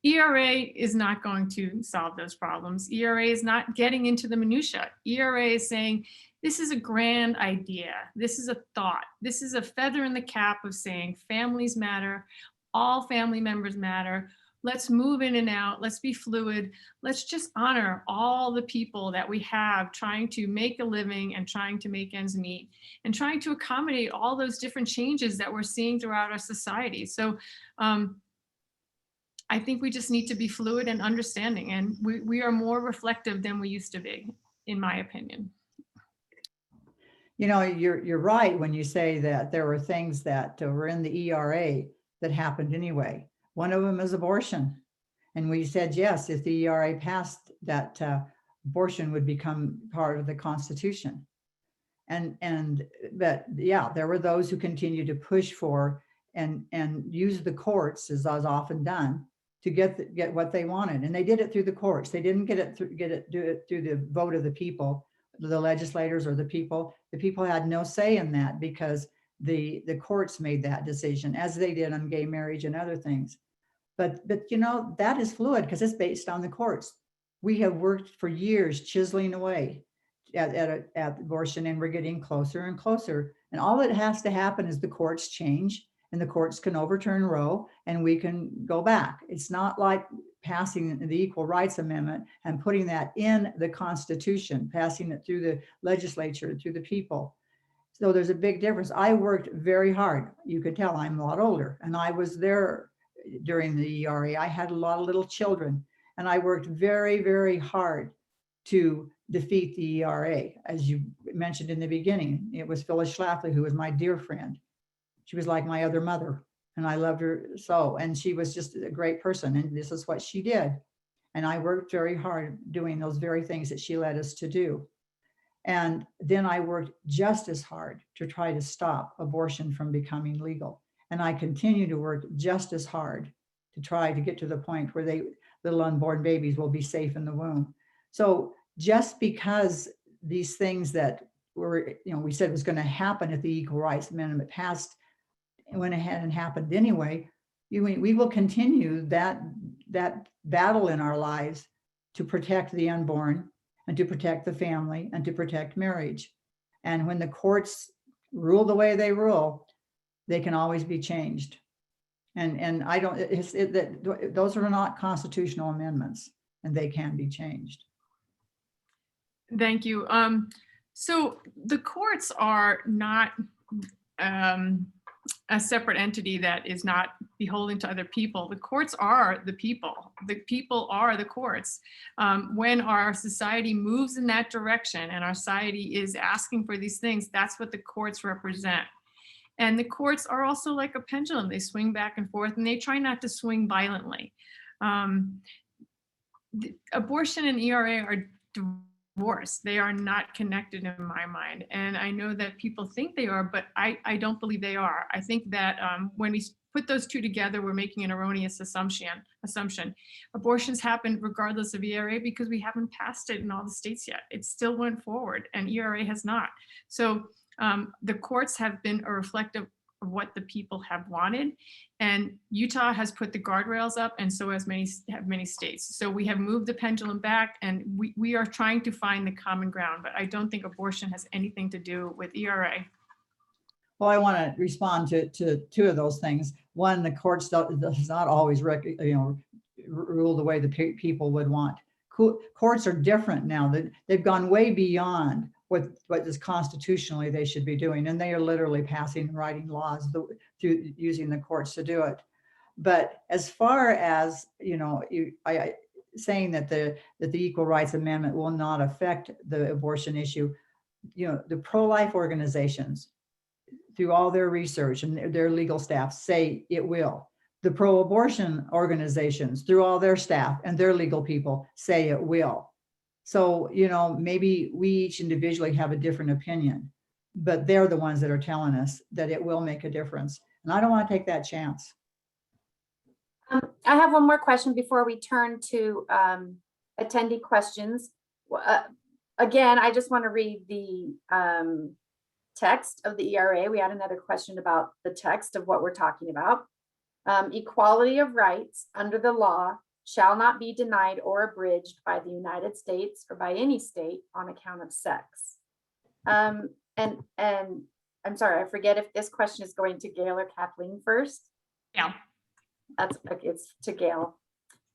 Speaker 4: ERA is not going to solve those problems. ERA is not getting into the minutia. ERA is saying, this is a grand idea. This is a thought. This is a feather in the cap of saying families matter. All family members matter. Let's move in and out. Let's be fluid. Let's just honor all the people that we have trying to make a living and trying to make ends meet and trying to accommodate all those different changes that we're seeing throughout our society. So I think we just need to be fluid and understanding, and we are more reflective than we used to be, in my opinion.
Speaker 3: You're right when you say that there were things that were in the ERA that happened anyway. One of them is abortion. And we said, yes, if the ERA passed, that abortion would become part of the Constitution. But yeah, there were those who continued to push for and use the courts, as is often done, to get what they wanted. And they did it through the courts. They didn't do it through the vote of the people, the legislators or the people. The people had no say in that, because the courts made that decision, as they did on gay marriage and other things. But that is fluid because it's based on the courts. We have worked for years chiseling away at abortion, and we're getting closer and closer. And all that has to happen is the courts change, and the courts can overturn Roe, and we can go back. It's not like passing the Equal Rights Amendment and putting that in the Constitution, passing it through the legislature, through the people. So there's a big difference. I worked very hard. You could tell I'm a lot older, and I was there during the ERA. I had a lot of little children, and I worked very, very hard to defeat the ERA. As you mentioned in the beginning, it was Phyllis Schlafly, who was my dear friend. She was like my other mother, and I loved her so. And she was just a great person, and this is what she did. And I worked very hard doing those very things that she led us to do. And then I worked just as hard to try to stop abortion from becoming legal. And I continue to work just as hard to try to get to the point where little unborn babies will be safe in the womb. So just because these things that were, we said was going to happen if the Equal Rights Amendment passed, went ahead and happened anyway, we will continue that battle in our lives to protect the unborn and to protect the family and to protect marriage. And when the courts rule the way they rule, they can always be changed. And I don't, those are not constitutional amendments, and they can be changed.
Speaker 4: Thank you. So the courts are not a separate entity that is not beholden to other people. The courts are the people. The people are the courts. When our society moves in that direction and our society is asking for these things, that's what the courts represent. And the courts are also like a pendulum. They swing back and forth, and they try not to swing violently. Abortion and ERA are divorce. They are not connected in my mind. And I know that people think they are, but I don't believe they are. I think that when we put those two together, we're making an erroneous assumption. Abortions happen regardless of ERA because we haven't passed it in all the states yet. It still went forward and ERA has not. So the courts have been a reflective of what the people have wanted, and Utah has put the guardrails up, and so has many states. So we have moved the pendulum back, and we are trying to find the common ground, but I don't think abortion has anything to do with ERA.
Speaker 3: Well, I want to respond to two of those things. One, the courts does not always rule the way the people would want. Courts are different now. They've gone way beyond what is constitutionally they should be doing, and they are literally passing and writing laws through using the courts to do it. But as far as saying that the Equal Rights Amendment will not affect the abortion issue, the pro-life organizations, through all their research and their legal staff, say it will. The pro-abortion organizations, through all their staff and their legal people, say it will. So, maybe we each individually have a different opinion, but they're the ones that are telling us that it will make a difference. And I don't want to take that chance.
Speaker 2: I have one more question before we turn to attendee questions. Again, I just want to read the text of the ERA. We had another question about the text of what we're talking about. Equality of rights under the law shall not be denied or abridged by the United States or by any state on account of sex. And I'm sorry, I forget if this question is going to Gail or Kathleen first.
Speaker 4: Yeah.
Speaker 2: It's to Gail.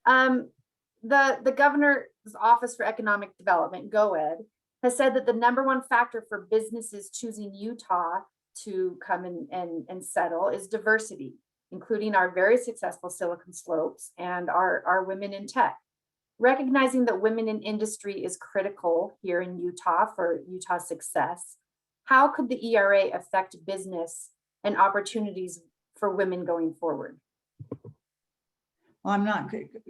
Speaker 2: The governor's Office for Economic Development, GOED, has said that the #1 factor for businesses choosing Utah to come and settle is diversity, including our very successful Silicon Slopes and our women in tech. Recognizing that women in industry is critical here in Utah for Utah's success, how could the ERA affect business and opportunities for women going forward?
Speaker 3: Well,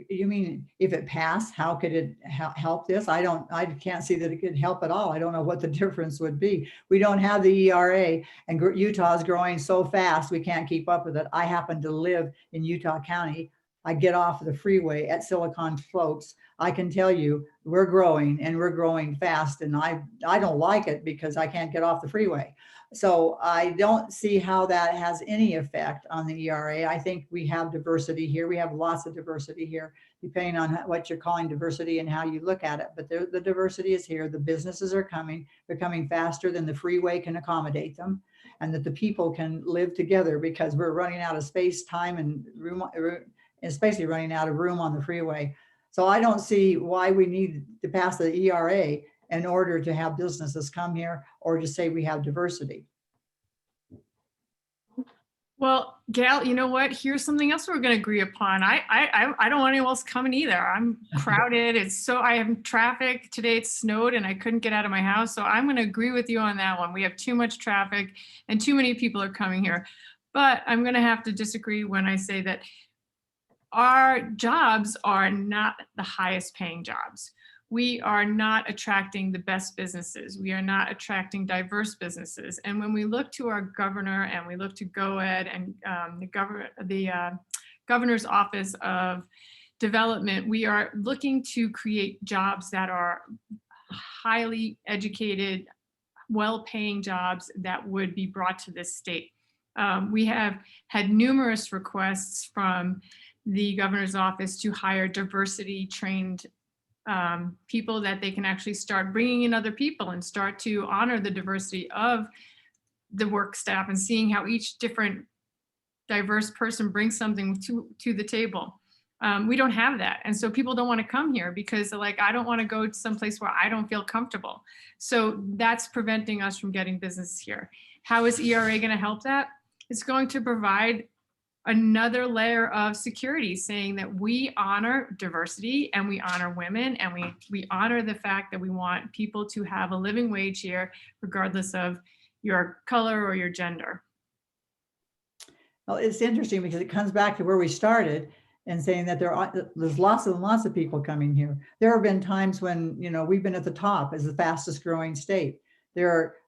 Speaker 3: you mean if it passed, how could it help this? I can't see that it could help at all. I don't know what the difference would be. We don't have the ERA, and Utah is growing so fast, we can't keep up with it. I happen to live in Utah County. I get off the freeway at Silicon Slopes. I can tell you we're growing, and we're growing fast, and I don't like it because I can't get off the freeway. So I don't see how that has any effect on the ERA. I think we have diversity here. We have lots of diversity here, depending on what you're calling diversity and how you look at it. But the diversity is here. The businesses are coming. They're coming faster than the freeway can accommodate them, and that the people can live together because we're running out of space, time, and room, especially running out of room on the freeway. So I don't see why we need to pass the ERA in order to have businesses come here or to say we have diversity.
Speaker 4: Well, Gail, you know what? Here's something else we're going to agree upon. I don't want anyone else coming either. I'm crowded. I have traffic today. It snowed and I couldn't get out of my house. So I'm going to agree with you on that one. We have too much traffic and too many people are coming here. But I'm going to have to disagree when I say that our jobs are not the highest paying jobs. We are not attracting the best businesses. We are not attracting diverse businesses. And when we look to our governor and we look to GOED and the governor's office of development, we are looking to create jobs that are highly educated, well-paying jobs that would be brought to this state. We have had numerous requests from the governor's office to hire diversity trained people that they can actually start bringing in other people and start to honor the diversity of the work staff and seeing how each different diverse person brings something to the table. We don't have that. And so people don't want to come here because they're like, I don't want to go to someplace where I don't feel comfortable. So that's preventing us from getting business here. How is ERA going to help that? It's going to provide another layer of security saying that we honor diversity and we honor women and we honor the fact that we want people to have a living wage here, regardless of your color or your gender.
Speaker 3: Well, it's interesting because it comes back to where we started and saying that there's lots and lots of people coming here. There have been times when, you know, we've been at the top as the fastest growing state. We are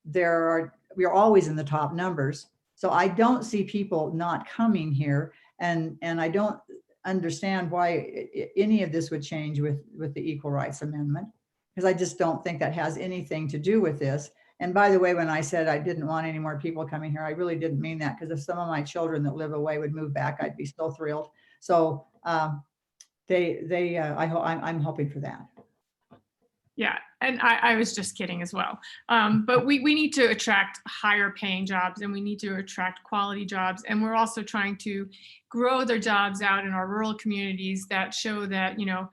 Speaker 3: always in the top numbers. So I don't see people not coming here, and I don't understand why any of this would change with the Equal Rights Amendment, because I just don't think that has anything to do with this. And by the way, when I said I didn't want any more people coming here, I really didn't mean that, because if some of my children that live away would move back, I'd be so thrilled. So I'm hoping for that.
Speaker 4: Yeah, and I was just kidding as well. But we need to attract higher paying jobs and we need to attract quality jobs. And we're also trying to grow their jobs out in our rural communities that show that, you know,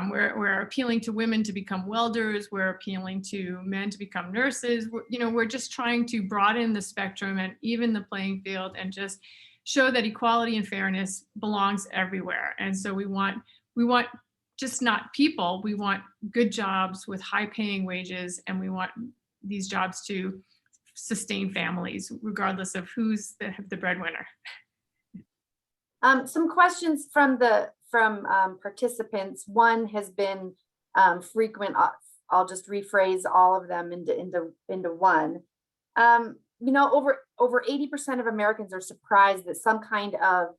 Speaker 4: we're appealing to women to become welders, we're appealing to men to become nurses. We're just trying to broaden the spectrum and even the playing field and just show that equality and fairness belongs everywhere. And so we want just not people, we want good jobs with high paying wages, and we want these jobs to sustain families regardless of who's the breadwinner.
Speaker 2: Some questions from participants. One has been frequent. I'll just rephrase all of them into one. Over 80% of Americans are surprised that some kind of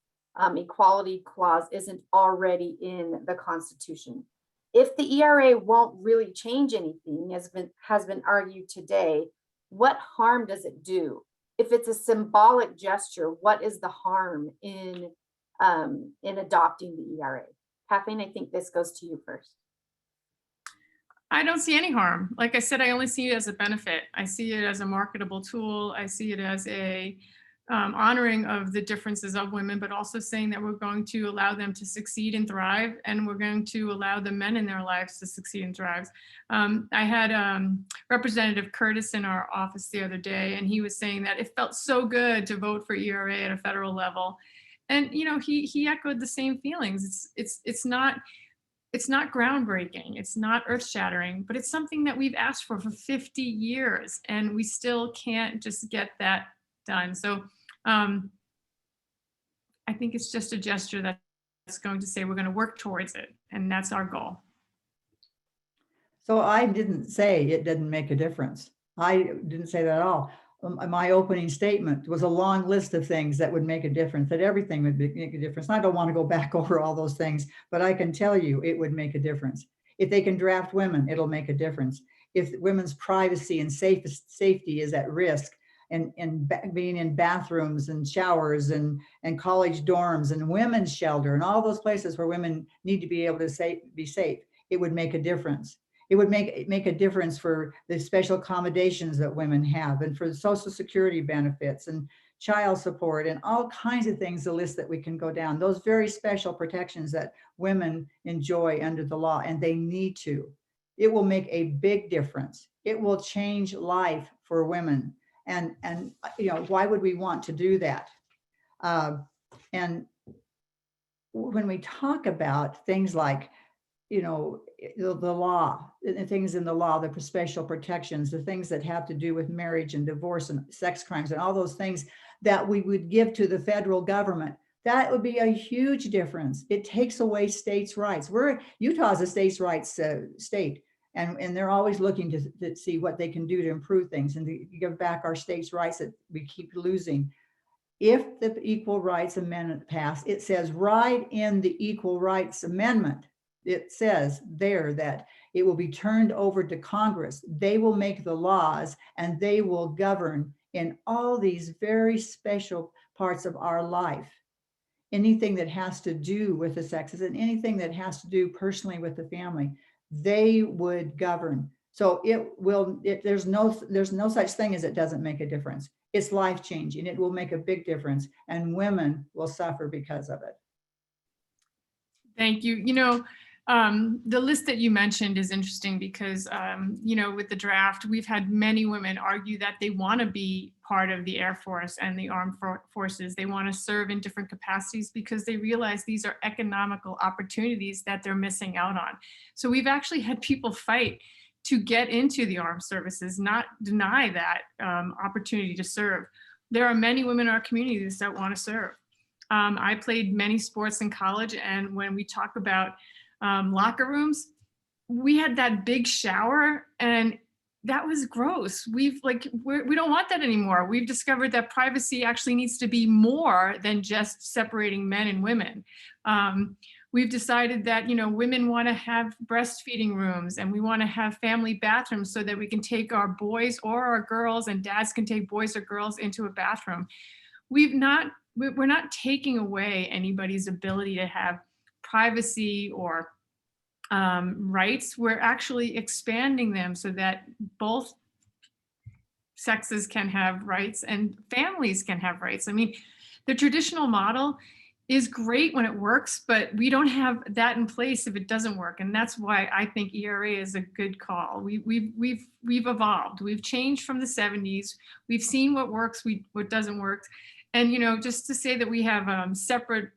Speaker 2: equality clause isn't already in the Constitution. If the ERA won't really change anything, as has been argued today, what harm does it do? If it's a symbolic gesture, what is the harm in adopting the ERA? Kathleen, I think this goes to you first.
Speaker 4: I don't see any harm. Like I said, I only see it as a benefit. I see it as a marketable tool. I see it as a honoring of the differences of women, but also saying that we're going to allow them to succeed and thrive, and we're going to allow the men in their lives to succeed and thrive. I had Representative Curtis in our office the other day, and he was saying that it felt so good to vote for ERA at a federal level. And he echoed the same feelings. It's not groundbreaking, it's not earth-shattering, but it's something that we've asked for 50 years, and we still can't just get that done. So I think it's just a gesture that's going to say we're going to work towards it, and that's our goal.
Speaker 3: So I didn't say it didn't make a difference. I didn't say that at all. My opening statement was a long list of things that would make a difference, that everything would make a difference. And I don't want to go back over all those things, but I can tell you it would make a difference. If they can draft women, it'll make a difference. If women's privacy and safety is at risk, and being in bathrooms and showers and college dorms and women's shelter and all those places where women need to be able to be safe, it would make a difference. It would make a difference for the special accommodations that women have, and for the Social Security benefits and child support and all kinds of things, the list that we can go down, those very special protections that women enjoy under the law, and they need to. It will make a big difference. It will change life for women. And why would we want to do that? And when we talk about things like, you know, the law, and things in the law, the special protections, the things that have to do with marriage and divorce and sex crimes and all those things that we would give to the federal government, that would be a huge difference. It takes away states' rights. Utah is a states' rights state, and they're always looking to see what they can do to improve things and to give back our states' rights that we keep losing. If the Equal Rights Amendment passed, it says right in the Equal Rights Amendment, it says there that it will be turned over to Congress. They will make the laws and they will govern in all these very special parts of our life. Anything that has to do with the sexes and anything that has to do personally with the family, they would govern. So there's no such thing as it doesn't make a difference. It's life changing. It will make a big difference, and women will suffer because of it.
Speaker 4: Thank you. The list that you mentioned is interesting because, with the draft, we've had many women argue that they want to be part of the Air Force and the armed forces. They want to serve in different capacities because they realize these are economical opportunities that they're missing out on. So we've actually had people fight to get into the armed services, not deny that opportunity to serve. There are many women in our communities that want to serve. I played many sports in college, and when we talk about locker rooms, we had that big shower, and that was gross. We don't want that anymore. We've discovered that privacy actually needs to be more than just separating men and women. We've decided that, women want to have breastfeeding rooms, and we want to have family bathrooms so that we can take our boys or our girls, and dads can take boys or girls into a bathroom. We're not taking away anybody's ability to have privacy or rights. We're actually expanding them so that both sexes can have rights and families can have rights. I mean, the traditional model is great when it works, but we don't have that in place if it doesn't work. And that's why I think ERA is a good call. We've evolved. We've changed from the 70s. We've seen what works, what doesn't work. And, just to say that we have separate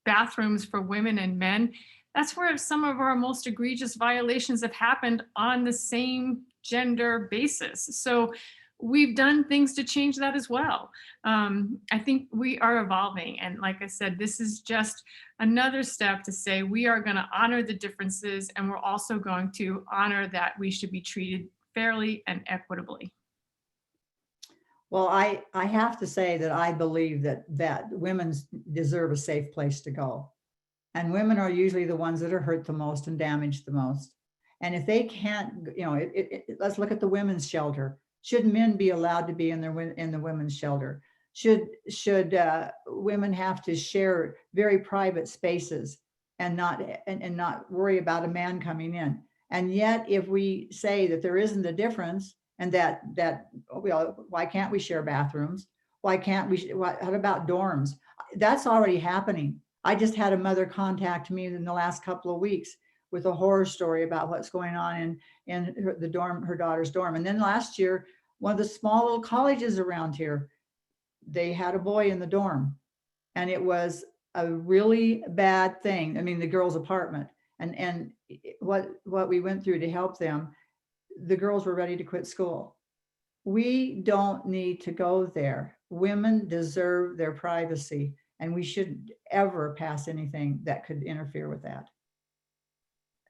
Speaker 4: bathrooms for women and men, that's where some of our most egregious violations have happened on the same gender basis. So we've done things to change that as well. I think we are evolving. And like I said, this is just another step to say we are going to honor the differences, and we're also going to honor that we should be treated fairly and equitably.
Speaker 3: Well, I have to say that I believe that women deserve a safe place to go. And women are usually the ones that are hurt the most and damaged the most. And if they can't, let's look at the women's shelter. Should men be allowed to be in the women's shelter? Should women have to share very private spaces and not worry about a man coming in? And yet, if we say that there isn't a difference, and that why can't we share bathrooms? Why can't we? What about dorms? That's already happening. I just had a mother contact me in the last couple of weeks with a horror story about what's going on in the dorm, her daughter's dorm. And then last year, one of the small little colleges around here, they had a boy in the dorm, and it was a really bad thing. I mean, the girl's apartment, and what we went through to help them, the girls were ready to quit school. We don't need to go there. Women deserve their privacy, and we shouldn't ever pass anything that could interfere with that.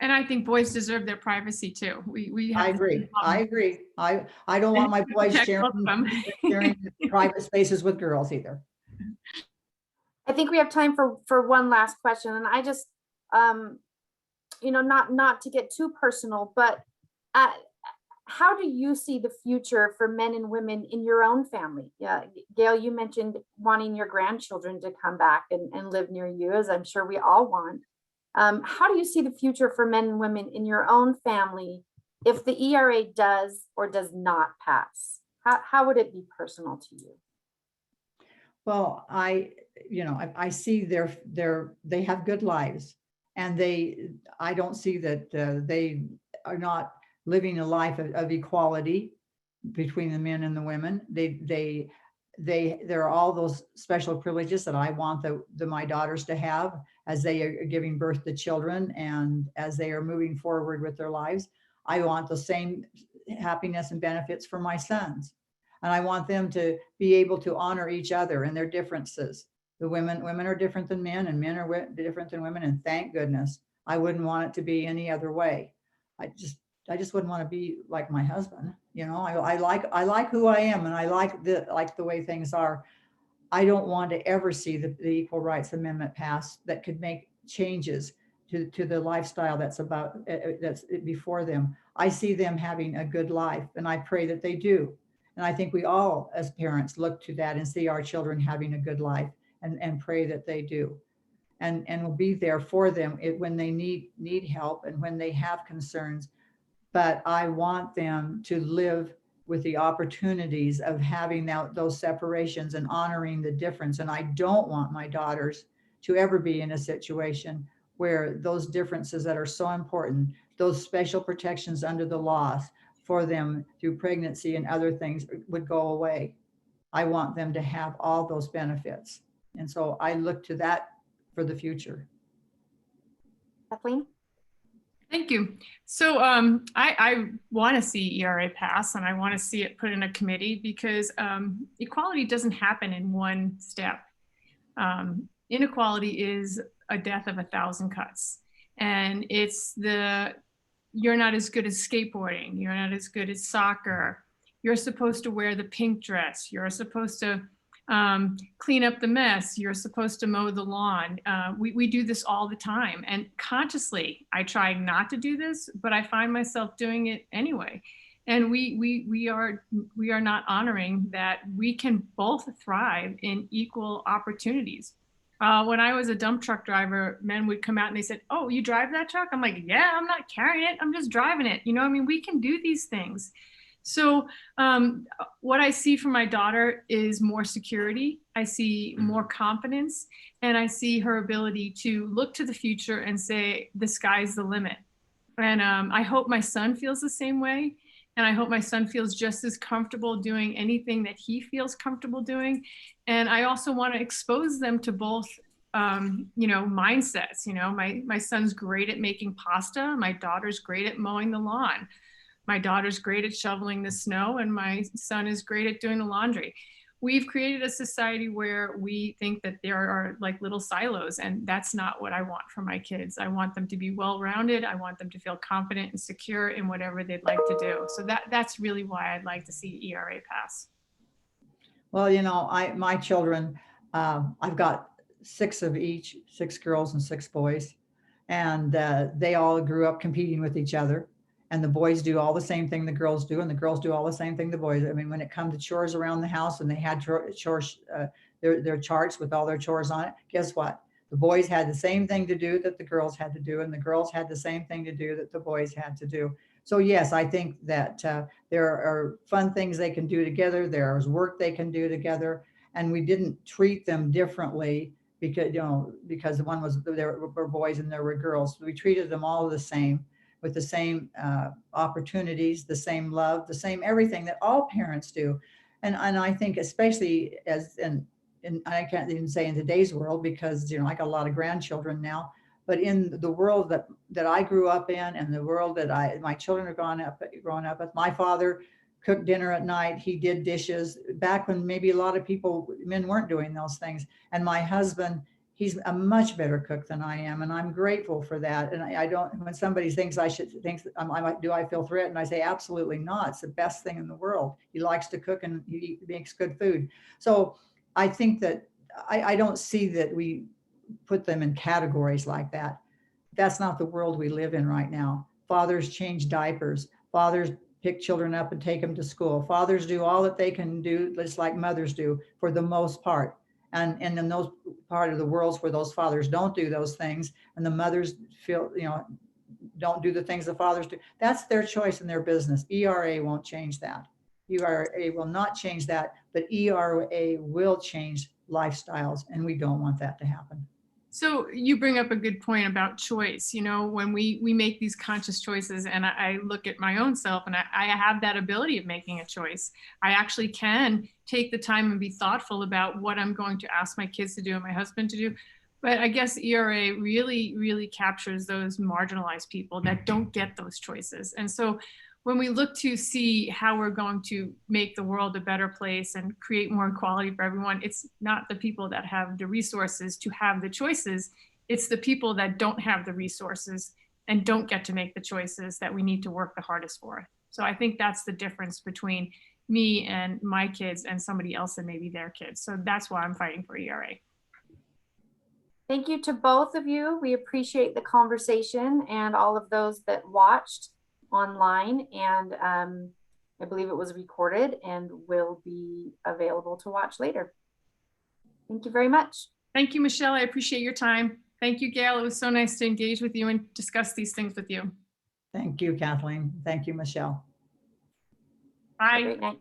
Speaker 4: And I think boys deserve their privacy too.
Speaker 3: I agree. I don't want my boys sharing private spaces with girls either.
Speaker 2: I think we have time for one last question. And I just, not to get too personal, but how do you see the future for men and women in your own family? Gail, you mentioned wanting your grandchildren to come back and live near you, as I'm sure we all want. How do you see the future for men and women in your own family if the ERA does or does not pass? How would it be personal to you?
Speaker 3: Well, I see they have good lives, and I don't see that they are not living a life of equality between the men and the women. there are all those special privileges that I want my daughters to have as they are giving birth to children and as they are moving forward with their lives. I want the same happiness and benefits for my sons. And I want them to be able to honor each other and their differences. The women are different than men, and men are different than women. And thank goodness, I wouldn't want it to be any other way. I just wouldn't want to be like my husband. You know, I like who I am, and I like the way things are. I don't want to ever see the Equal Rights Amendment passed that could make changes to the lifestyle that's before them. I see them having a good life, and I pray that they do. And I think we all, as parents, look to that and see our children having a good life, and pray that they do. And we'll be there for them when they need help and when they have concerns. But I want them to live with the opportunities of having those separations and honoring the difference. And I don't want my daughters to ever be in a situation where those differences that are so important, those special protections under the laws for them through pregnancy and other things, would go away. I want them to have all those benefits. And so I look to that for the future.
Speaker 2: Kathleen?
Speaker 4: Thank you. So I want to see ERA pass, and I want to see it put in a committee, because equality doesn't happen in one step. Inequality is a death of 1,000 cuts. And it's you're not as good as skateboarding. You're not as good at soccer. You're supposed to wear the pink dress. You're supposed to clean up the mess. You're supposed to mow the lawn. We do this all the time. And consciously, I try not to do this, but I find myself doing it anyway. And we are not honoring that we can both thrive in equal opportunities. When I was a dump truck driver, men would come out and they said, "Oh, you drive that truck?" I'm like, "Yeah, I'm not carrying it. I'm just driving it." You know, I mean, we can do these things. So what I see from my daughter is more security. I see more confidence, and I see her ability to look to the future and say, the sky's the limit. And I hope my son feels the same way. And I hope my son feels just as comfortable doing anything that he feels comfortable doing. And I also want to expose them to both, mindsets. You know, my son's great at making pasta. My daughter's great at mowing the lawn. My daughter's great at shoveling the snow, and my son is great at doing the laundry. We've created a society where we think that there are like little silos, and that's not what I want for my kids. I want them to be well-rounded. I want them to feel confident and secure in whatever they'd like to do. So that's really why I'd like to see ERA pass.
Speaker 3: Well, you know, my children, I've got 6 of each, 6 girls and 6 boys, and they all grew up competing with each other. And the boys do all the same thing the girls do, and the girls do all the same thing the boys. I mean, when it comes to chores around the house, and they had chores, their charts with all their chores on it, guess what? The boys had the same thing to do that the girls had to do, and the girls had the same thing to do that the boys had to do. So yes, I think that there are fun things they can do together. There's work they can do together, and we didn't treat them differently because one was there were boys and there were girls. We treated them all the same, with the same opportunities, the same love, the same everything that all parents do. And I think especially and I can't even say in today's world, because, you know, I got a lot of grandchildren now, but in the world that I grew up in, and the world that my children are growing up with, my father cooked dinner at night. He did dishes back when maybe a lot of men weren't doing those things. And my husband, he's a much better cook than I am, and I'm grateful for that. And I don't, when somebody thinks do I feel threatened? I say, absolutely not. It's the best thing in the world. He likes to cook, and he makes good food. So I think that I don't see that we put them in categories like that. That's not the world we live in right now. Fathers change diapers. Fathers pick children up and take them to school. Fathers do all that they can do, just like mothers do, for the most part. And in those part of the worlds where those fathers don't do those things, and the mothers don't do the things the fathers do, that's their choice and their business. ERA won't change that. ERA will not change that, but ERA will change lifestyles, and we don't want that to happen.
Speaker 4: So you bring up a good point about choice. You know, when we make these conscious choices, and I look at my own self, and I have that ability of making a choice. I actually can take the time and be thoughtful about what I'm going to ask my kids to do and my husband to do. But I guess ERA really, really captures those marginalized people that don't get those choices. And so when we look to see how we're going to make the world a better place and create more equality for everyone, it's not the people that have the resources to have the choices. It's the people that don't have the resources and don't get to make the choices that we need to work the hardest for. So I think that's the difference between me and my kids and somebody else and maybe their kids. So that's why I'm fighting for ERA.
Speaker 2: Thank you to both of you. We appreciate the conversation and all of those that watched online, and I believe it was recorded and will be available to watch later. Thank you very much.
Speaker 4: Thank you, Michelle. I appreciate your time. Thank you, Gail. It was so nice to engage with you and discuss these things with you.
Speaker 3: Thank you, Kathleen. Thank you, Michelle.
Speaker 4: Bye.
Speaker 2: Great night.